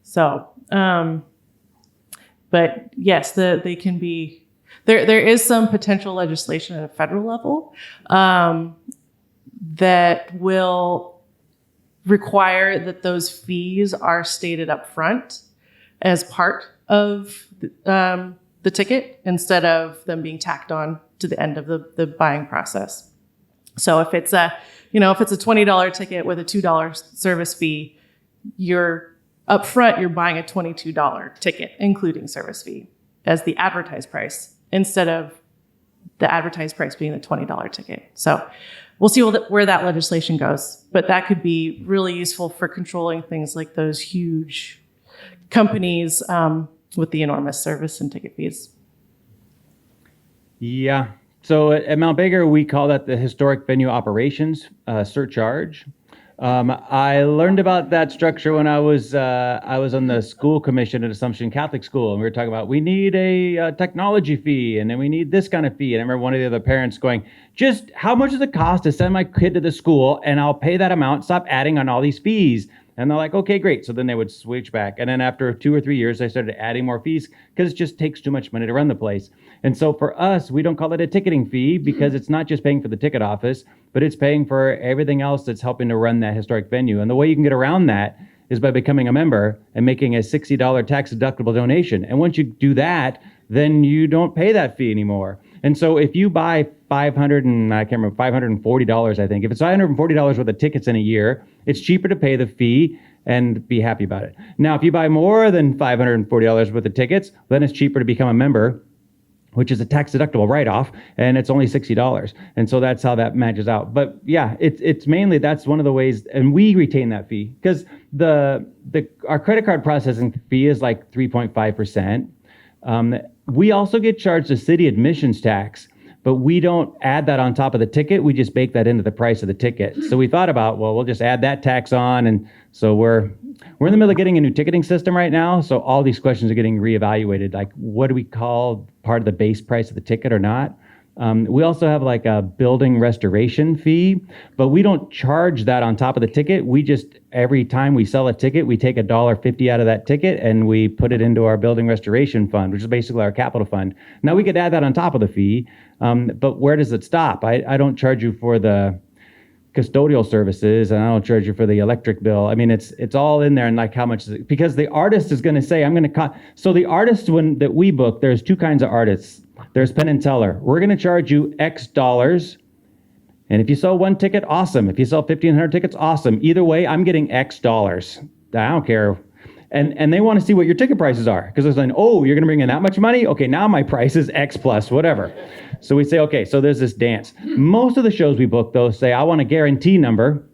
So, but yes, they can be. There is some potential legislation at a federal level that will require that those fees are stated up front as part of the ticket instead of them being tacked on to the end of the buying process. So if it's a $20 ticket with a $2 service fee, you're buying a $22 ticket, including service fee, as the advertised price, instead of the advertised price being the $20 ticket. So we'll see where that legislation goes, but that could be really useful for controlling things like those huge companies with the enormous service and ticket fees. Yeah. So at Mount Baker, we call that the historic venue operations surcharge. I learned about that structure when I was on the school commission at Assumption Catholic School, and we were talking about we need a technology fee, and then we need this kind of fee. And I remember one of the other parents going, "Just how much does it cost to send my kid to the school, and I'll pay that amount. Stop adding on all these fees." And they're like, okay, great. So then they would switch back. And then after 2 or 3 years, they started adding more fees because it just takes too much money to run the place. And so for us, we don't call it a ticketing fee because it's not just paying for the ticket office, but it's paying for everything else that's helping to run that historic venue. And the way you can get around that is by becoming a member and making a $60 tax deductible donation. And once you do that, then you don't pay that fee anymore. And so if you buy $540, I think, if it's $540 worth of tickets in a year, it's cheaper to pay the fee and be happy about it. Now, if you buy more than $540 worth of tickets, then it's cheaper to become a member, which is a tax deductible write-off, and it's only $60. And so that's how that matches out. But yeah, it's mainly, that's one of the ways, and we retain that fee because our credit card processing fee is like 3.5%. We also get charged a city admissions tax, but we don't add that on top of the ticket. We just bake that into the price of the ticket. So we thought about, well, we'll just add that tax on. And so we're in the middle of getting a new ticketing system right now. So all these questions are getting reevaluated. Like, what do we call part of the base price of the ticket or not? We also have like a building restoration fee, but we don't charge that on top of the ticket. We just, every time we sell a ticket, we take $1.50 out of that ticket and we put it into our building restoration fund, which is basically our capital fund. Now we could add that on top of the fee, but where does it stop? I don't charge you for the custodial services and I don't charge you for the electric bill. I mean, it's all in there and like how much is it? Because the artist is going to say, so the artist that we book, there's two kinds of artists. There's Penn and Teller. We're going to charge you X dollars. And if you sell one ticket, awesome. If you sell 1,500 tickets, awesome. Either way, I'm getting X dollars. I don't care. And they want to see what your ticket prices are. Because they're saying, oh, you're going to bring in that much money? Okay, now my price is X plus whatever. So we say, okay, so there's this dance. Most of the shows we book, though, say, I want a guarantee number,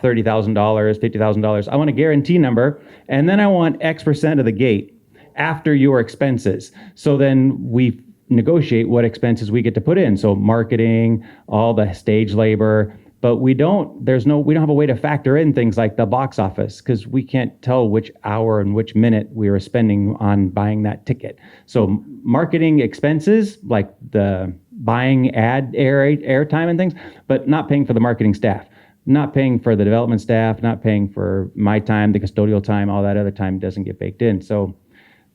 $30,000, $50,000. I want a guarantee number. And then I want X% of the gate after your expenses. So then we negotiate what expenses we get to put in. So marketing, all the stage labor, but we don't have a way to factor in things like the box office because we can't tell which hour and which minute we were spending on buying that ticket. So marketing expenses, like the buying ad air time and things, but not paying for the marketing staff, not paying for the development staff, not paying for my time, the custodial time, all that other time doesn't get baked in.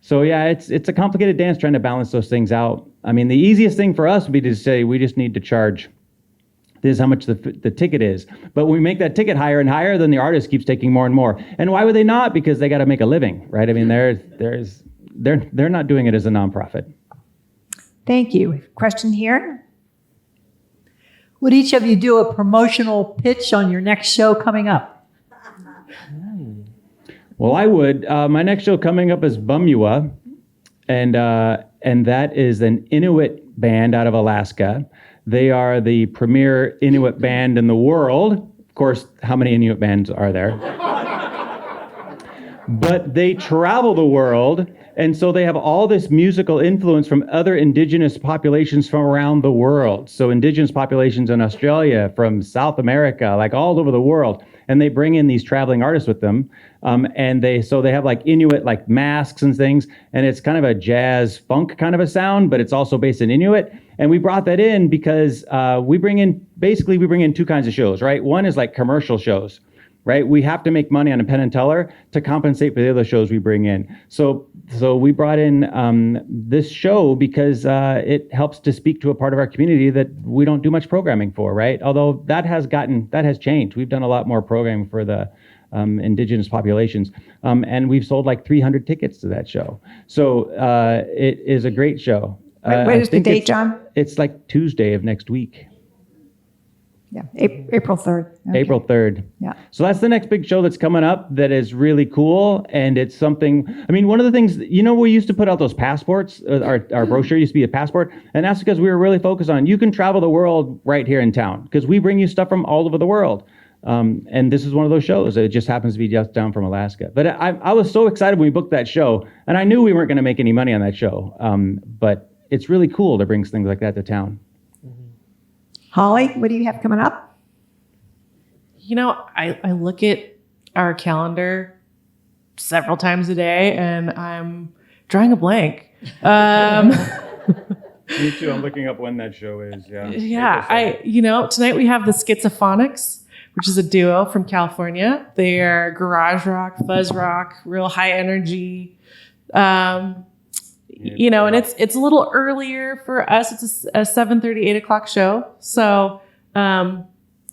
So yeah, it's a complicated dance trying to balance those things out. I mean, the easiest thing for us would be to say we just need to charge this is how much the ticket is. But when we make that ticket higher and higher, then the artist keeps taking more and more. And why would they not? Because they got to make a living, right? I mean, they're not doing it as a nonprofit. Thank you. Question here? Would each of you do a promotional pitch on your next show coming up? Well, I would. My next show coming up is Bumua, and that is an Inuit band out of Alaska. They are the premier Inuit band in the world. Of course, how many Inuit bands are there? But they travel the world, and so they have all this musical influence from other indigenous populations from around the world. So indigenous populations in Australia, from South America, like all over the world. And they bring in these traveling artists with them. And they have like Inuit like masks and things. And it's kind of a jazz funk kind of a sound, but it's also based in Inuit. And we brought that in because we bring in two kinds of shows, right? One is like commercial shows, right? We have to make money on a Penn and Teller to compensate for the other shows we bring in. So we brought in this show because it helps to speak to a part of our community that we don't do much programming for, right? Although that has changed. We've done a lot more programming for the indigenous populations. And we've sold like 300 tickets to that show. So it is a great show. What is the date, John? It's like Tuesday of next week. Yeah, April 3rd. Okay. April 3rd. Yeah. So that's the next big show that's coming up that is really cool. And it's something, I mean, one of the things, we used to put out those passports, our brochure used to be a passport. And that's because we were really focused on, you can travel the world right here in town because we bring you stuff from all over the world. And this is one of those shows. It just happens to be just down from Alaska. But I was so excited when we booked that show. And I knew we weren't going to make any money on that show. But it's really cool to bring things like that to town. Holly, what do you have coming up? I look at our calendar several times a day and I'm drawing a blank. Me too. I'm looking up when that show is. Yeah. Yeah. Tonight we have the Schizophonics. which is a duo from California. They are garage rock, fuzz rock, real high energy. And it's a little earlier for us. It's a 7:30, 8 o'clock show. So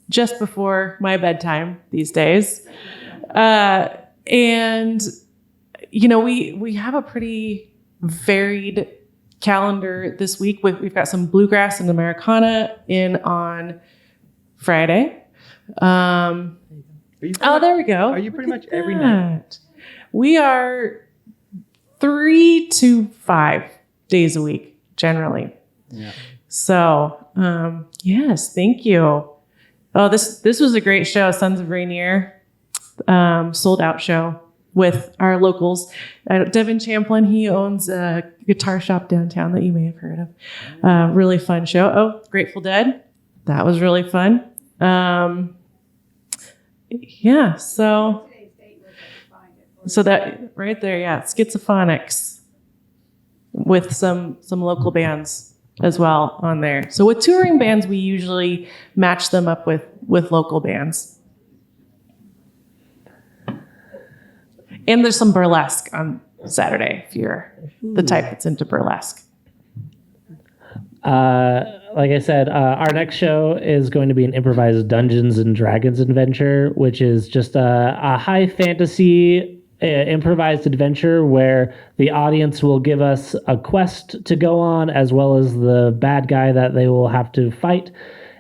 just before my bedtime these days. And we have a pretty varied calendar this week. We've got some bluegrass and Americana in on Friday. There we go. Are you pretty much every night? We are 3 to 5 days a week, generally. Yeah. So, yes, thank you. Oh, this was a great show. Sons of Rainier, sold out show with our locals. Devin Champlin, he owns a guitar shop downtown that you may have heard of. Really fun show. Oh, Grateful Dead. That was really fun. Yeah, so that right there, yeah, Schizophonics with some local bands as well on there. So with touring bands, we usually match them up with local bands. And there's some burlesque on Saturday if you're the type that's into burlesque. Like I said, our next show is going to be an improvised Dungeons and Dragons adventure, which is just a high fantasy improvised adventure where the audience will give us a quest to go on, as well as the bad guy that they will have to fight.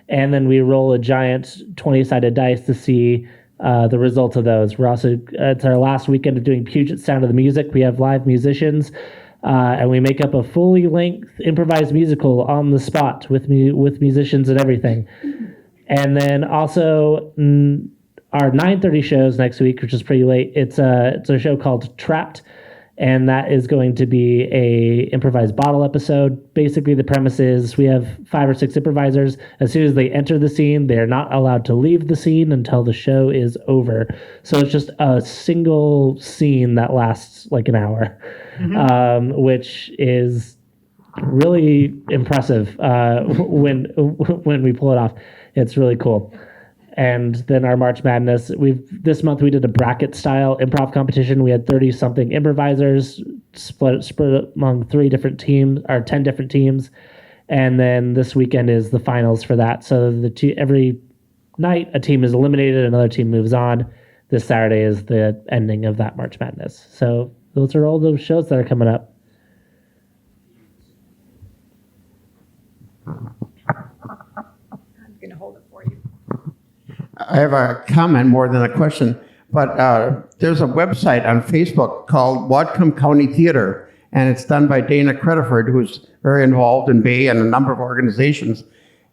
And then we roll a giant 20-sided dice to see the results of those. We're also, it's our last weekend of doing Puget Sound of the Music. We have live musicians. And we make up a fully length improvised musical on the spot with musicians and everything. And then also our 9:30 shows next week, which is pretty late. It's a show called Trapped, and that is going to be a improvised bottle episode. Basically, the premise is we have 5 or 6 improvisers. As soon as they enter the scene, they are not allowed to leave the scene until the show is over. So it's just a single scene that lasts like an hour. Mm-hmm. Which is really impressive when we pull it off. It's really cool. And then our March Madness, this month we did a bracket style improv competition. We had 30 something improvisers split among 10 different teams. And then this weekend is the finals for that. So every night a team is eliminated, another team moves on. This Saturday is the ending of that March Madness. So those are all those shows that are coming up. I'm going to hold it for you. I have a comment more than a question, but there's a website on Facebook called Whatcom County Theater, and it's done by Dana Crediford, who's very involved in Bay and a number of organizations.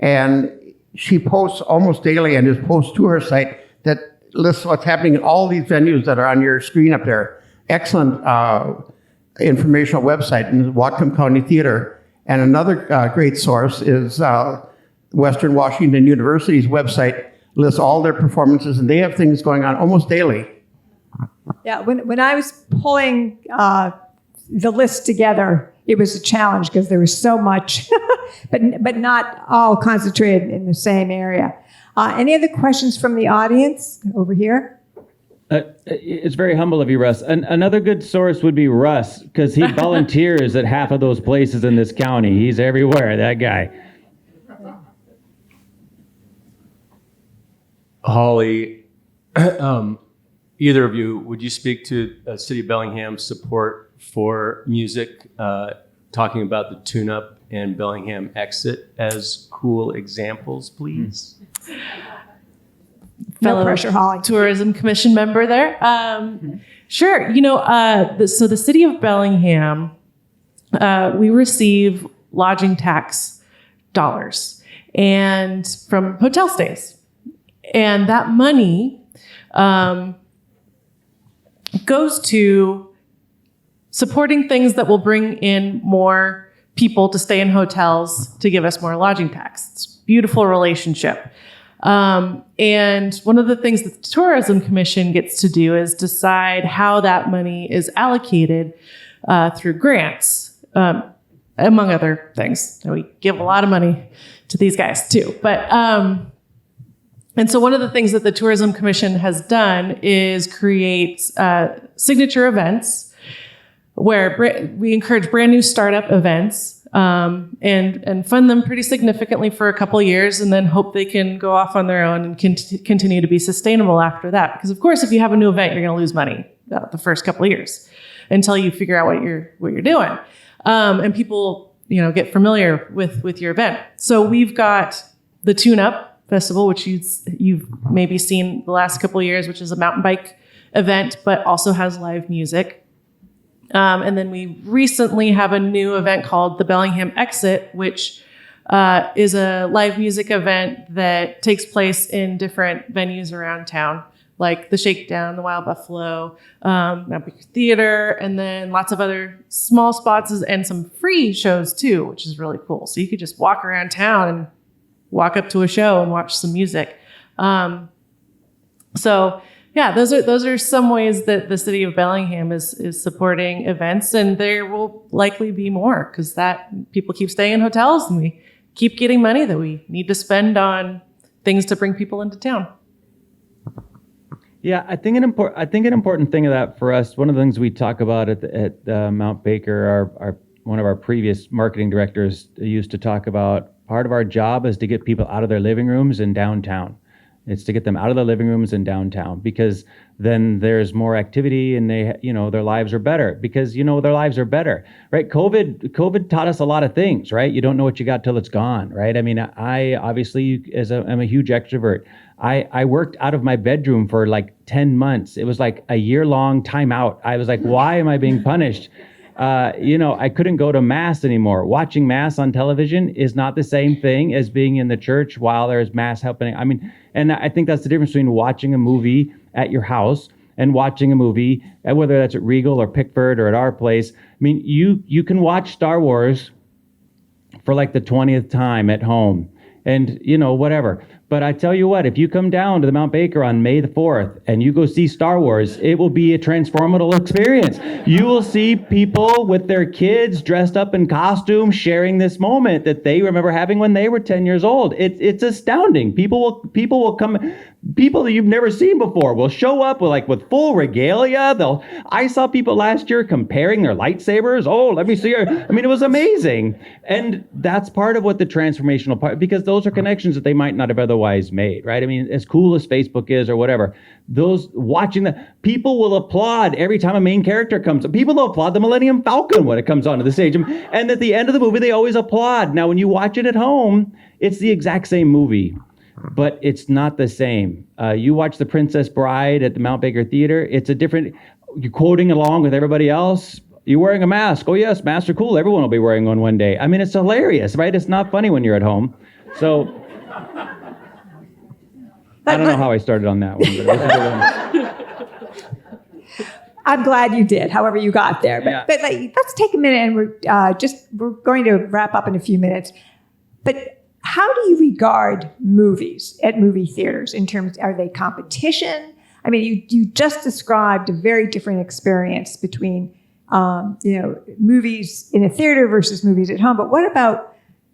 And she posts almost daily, and just posts to her site that lists what's happening in all these venues that are on your screen up there. Excellent informational website in Whatcom County Theater. And another great source is Western Washington University's website lists all their performances, and they have things going on almost daily. Yeah, when I was pulling the list together, it was a challenge because there was so much, but not all concentrated in the same area. Any other questions from the audience over here? It's very humble of you, Russ. Another good source would be Russ, because he volunteers at half of those places in this county. He's everywhere, that guy. Hollie, either of you, would you speak to City of Bellingham's support for music, talking about the tune-up and Bellingham exit as cool examples, please? No pressure, Hollie. Tourism Commission member there. Sure. So the City of Bellingham, we receive lodging tax dollars and from hotel stays. And that money goes to supporting things that will bring in more people to stay in hotels to give us more lodging tax. It's a beautiful relationship. And one of the things that the Tourism Commission gets to do is decide how that money is allocated through grants, among other things. And we give a lot of money to these guys too. But And so one of the things that the Tourism Commission has done is create signature events where we encourage brand new startup events and fund them pretty significantly for a couple of years, and then hope they can go off on their own and continue to be sustainable after that. Because of course, if you have a new event, you're going to lose money the first couple of years until you figure out what you're doing, and people get familiar with your event. So we've got the Tune Up Festival, which you've maybe seen the last couple of years, which is a mountain bike event, but also has live music. And then we recently have a new event called the Bellingham Exit, which is a live music event that takes place in different venues around town, like the Shakedown, the Wild Buffalo, Mount Baker Theater, and then lots of other small spots and some free shows too, which is really cool. So you could just walk around town and walk up to a show and watch some music. So yeah, those are some ways that the city of Bellingham is supporting events, and there will likely be more because that people keep staying in hotels and we keep getting money that we need to spend on things to bring people into town. Yeah, I think an important thing of that for us, one of the things we talk about at Mount Baker, our one of our previous marketing directors used to talk about, part of our job is to get people out of their living rooms and downtown. It's to get them out of their living rooms and downtown, because then there's more activity and their lives are better, because their lives are better, right? COVID taught us a lot of things, right? You don't know what you got till it's gone, right? I mean, I obviously, I'm a huge extrovert. I worked out of my bedroom for like 10 months. It was like a year-long timeout. I was like, why am I being punished? I couldn't go to mass anymore. Watching mass on television is not the same thing as being in the church while there's mass happening. I mean, and I think that's the difference between watching a movie at your house and watching a movie, whether that's at Regal or Pickford or at our place. I mean, you can watch Star Wars for like the 20th time at home and, whatever. But I tell you what, if you come down to the Mount Baker on May the 4th and you go see Star Wars, it will be a transformative experience. You will see people with their kids dressed up in costume sharing this moment that they remember having when they were 10 years old. It's astounding. People will come. People that you've never seen before will show up with full regalia. I saw people last year comparing their lightsabers. Oh, let me see. I mean, it was amazing. And that's part of what the transformational part, because those are connections that they might not have otherwise made, right? I mean, as cool as Facebook is or whatever, those watching people will applaud every time a main character comes. People will applaud the Millennium Falcon when it comes onto the stage. And at the end of the movie, they always applaud. Now, when you watch it at home, it's the exact same movie, but it's not the same. You watch The Princess Bride at the Mount Baker Theater, it's a different, you're quoting along with everybody else. You're wearing a mask. Oh yes, masks are cool. Everyone will be wearing one day. I mean, it's hilarious, right? It's not funny when you're at home. So I don't know how I started on that one. But it was a good one. I'm glad you did, however you got there. But let's take a minute, and we're going to wrap up in a few minutes. But how do you regard movies at movie theaters in terms, are they competition? I mean, you just described a very different experience between, movies in a theater versus movies at home. But what about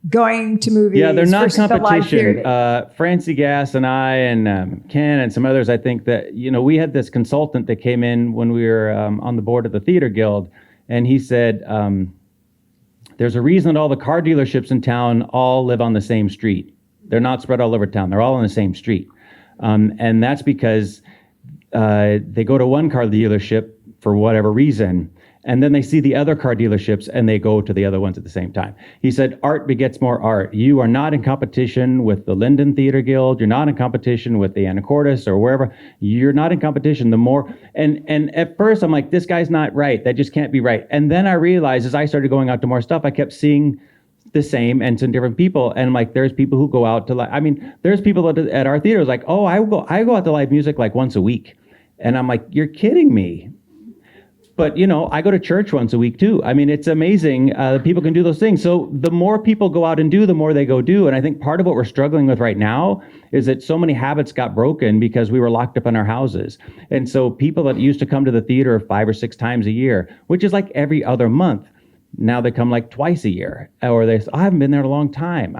going to movies? Yeah, they're not versus the live competition. theater? Francie Gass and I and Ken and some others, I think that, we had this consultant that came in when we were on the board of the Theater Guild, and he said, there's a reason that all the car dealerships in town all live on the same street. They're not spread all over town. They're all on the same street. And that's because they go to one car dealership for whatever reason, and then they see the other car dealerships and they go to the other ones at the same time. He said, art begets more art. You are not in competition with the Linden Theater Guild. You're not in competition with the Anacortes or wherever. You're not in competition. The more, and at first I'm like, this guy's not right. That just can't be right. And then I realized as I started going out to more stuff, I kept seeing the same and some different people. And I'm like, there's people who go out to there's people at our theaters like, oh, I go out to live music like once a week. And I'm like, you're kidding me. But, I go to church once a week too. I mean, it's amazing that people can do those things. So the more people go out and do, the more they go do. And I think part of what we're struggling with right now is that so many habits got broken because we were locked up in our houses. And so people that used to come to the theater 5 or 6 times a year, which is like every other month, now they come like twice a year. Or they say, I haven't been there in a long time.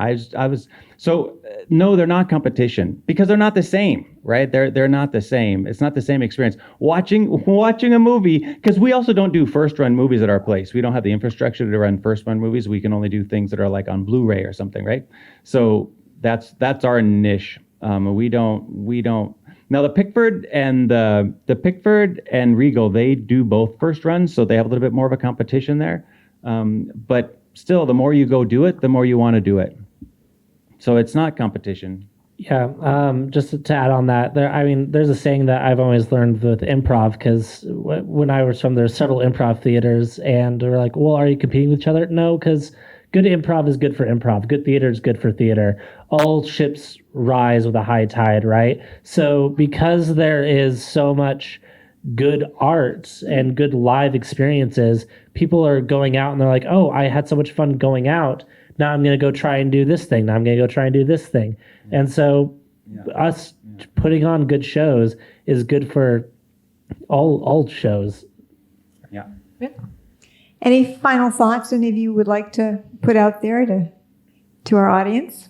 So no, they're not competition because they're not the same, right? They're not the same. It's not the same experience. Watching a movie, because we also don't do first run movies at our place. We don't have the infrastructure to run first run movies. We can only do things that are like on Blu-ray or something, right? So that's our niche. We don't. Now the Pickford and Regal, they do both first runs, so they have a little bit more of a competition there. But still, the more you go do it, the more you want to do it. So it's not competition. Yeah, just to add on that, there's a saying that I've always learned with improv, because when I was from, there's several improv theaters, and they're like, well, are you competing with each other? No, because good improv is good for improv. Good theater is good for theater. All ships rise with a high tide, right? So because there is so much good art and good live experiences, people are going out and they're like, oh, I had so much fun going out. Now I'm going to go try and do this thing. Now I'm going to go try and do this thing. And so us putting on good shows is good for all shows. Yeah. Any final thoughts any of you would like to put out there to our audience?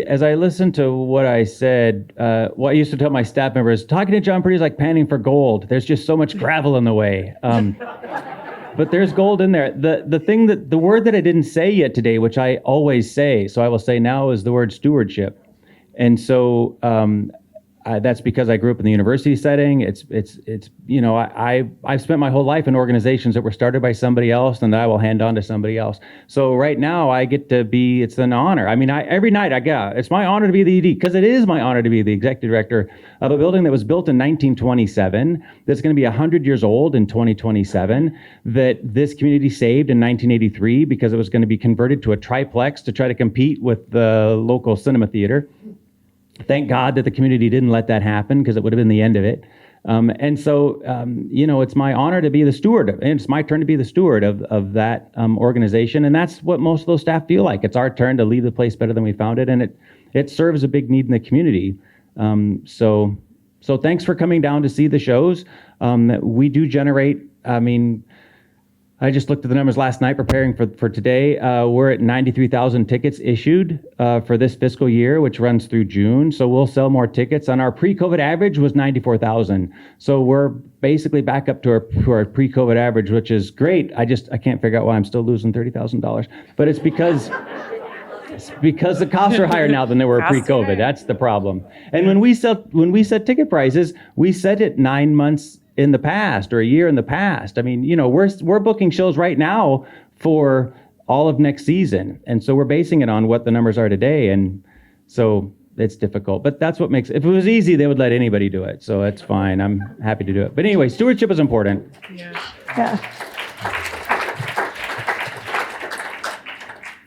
As I listened to what I said, what I used to tell my staff members, talking to John Purdie is like panning for gold. There's just so much gravel in the way. But there's gold in there. The word that I didn't say yet today, which I always say, so I will say now, is the word stewardship. And so that's because I grew up in the university setting. It's I've spent my whole life in organizations that were started by somebody else and that I will hand on to somebody else. So right now I get to be, it's an honor. I mean, every night it's my honor to be the ED, because it is my honor to be the executive director of a building that was built in 1927, that's going to be 100 years old in 2027, that this community saved in 1983 because it was going to be converted to a triplex to try to compete with the local cinema theater. Thank God that the community didn't let that happen, because it would have been the end of it. And so, it's my honor to be the steward, and it's my turn to be the steward of that organization. And that's what most of those staff feel like. It's our turn to leave the place better than we found it, and it serves a big need in the community. So thanks for coming down to see the shows. We do generate, I just looked at the numbers last night preparing for today. We're at 93,000 tickets issued for this fiscal year, which runs through June. So we'll sell more tickets. And our pre-COVID average was 94,000. So we're basically back up to our pre-COVID average, which is great. I can't figure out why I'm still losing $30,000. But it's because the costs are higher now than they were pre-COVID. That's the problem. And when we set ticket prices, we set it 9 months in the past or a year in the past. I mean, we're booking shows right now for all of next season. And so we're basing it on what the numbers are today. And so it's difficult, but that's what makes it. If it was easy, they would let anybody do it. So it's fine. I'm happy to do it. But anyway, stewardship is important. Yeah.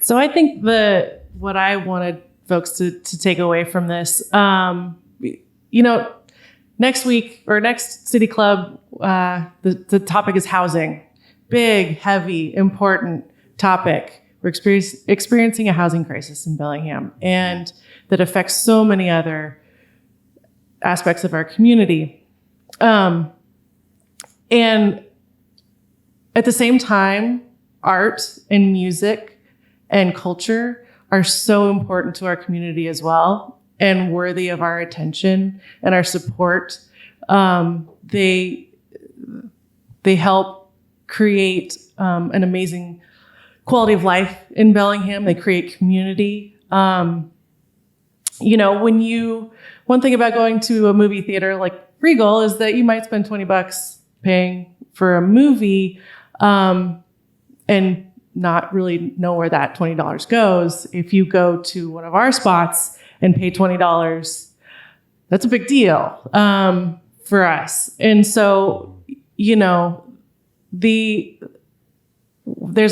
So I think what I wanted folks to take away from this, next week or next City Club, the topic is housing. Big, heavy, important topic. We're experiencing a housing crisis in Bellingham, and that affects so many other aspects of our community. And at the same time, art and music and culture are so important to our community as well, and worthy of our attention and our support. They help create an amazing quality of life in Bellingham. They create community. One thing about going to a movie theater like Regal is that you might spend $20 paying for a movie and not really know where that $20 goes. If you go to one of our spots and pay $20, that's a big deal for us. And so, there's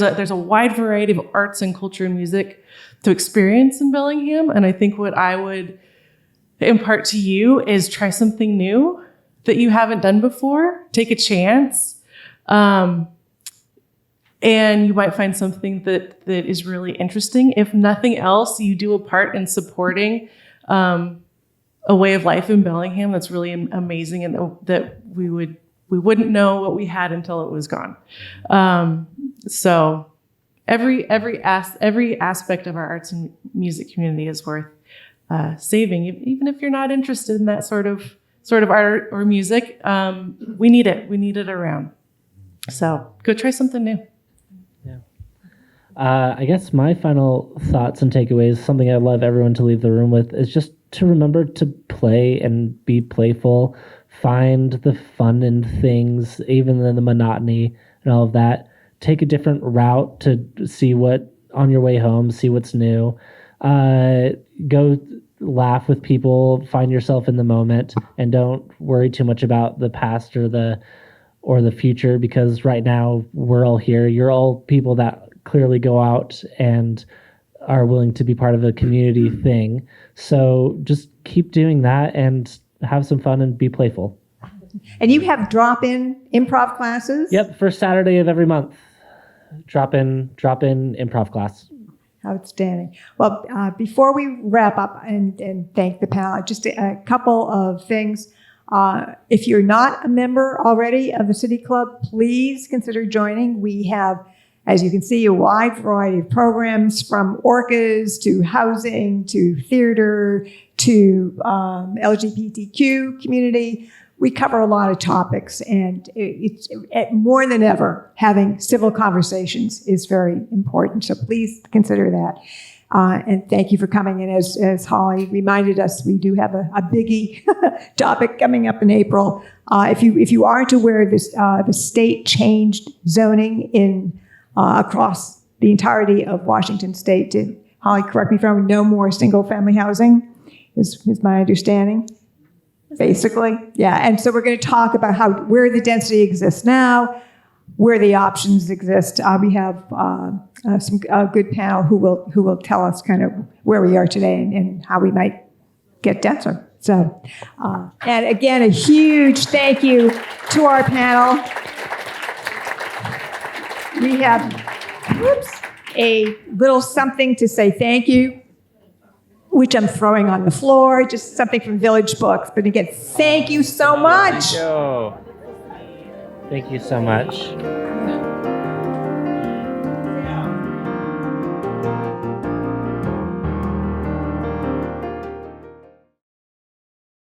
a wide variety of arts and culture and music to experience in Bellingham. And I think what I would impart to you is try something new that you haven't done before. Take a chance. And you might find something that is really interesting. If nothing else, you do a part in supporting a way of life in Bellingham that's really amazing, and that we wouldn't know what we had until it was gone. So every aspect of our arts and music community is worth saving, even if you're not interested in that sort of art or music. We need it. We need it around. So go try something new. I guess my final thoughts and takeaways, something I'd love everyone to leave the room with, is just to remember to play and be playful. Find the fun in things, even in the monotony and all of that. Take a different route to see what on your way home, see what's new. Go laugh with people, find yourself in the moment, and don't worry too much about the past or the future, because right now we're all here. You're all people that clearly go out and are willing to be part of a community thing. So just keep doing that and have some fun and be playful. And you have drop-in improv classes? Yep, first Saturday of every month. Drop in improv class. Outstanding. Well, before we wrap up and thank the panel, just a couple of things. If you're not a member already of the City Club, please consider joining. We have, as you can see, a wide variety of programs, from orcas to housing to theater to LGBTQ community. We cover a lot of topics, and it's more than ever, having civil conversations is very important. So please consider that. And thank you for coming. And as Holly reminded us, we do have a biggie topic coming up in April. If you aren't aware, the state changed zoning in across the entirety of Washington State. Holly, correct me if I'm wrong, no more single-family housing is my understanding. Basically, yeah. And so we're going to talk about where the density exists now, where the options exist. We have some good panel who will tell us kind of where we are today and how we might get denser. So, and again, a huge thank you to our panel. We have a little something to say thank you, which I'm throwing on the floor, just something from Village Books. But again, thank you so much. Thank you so much.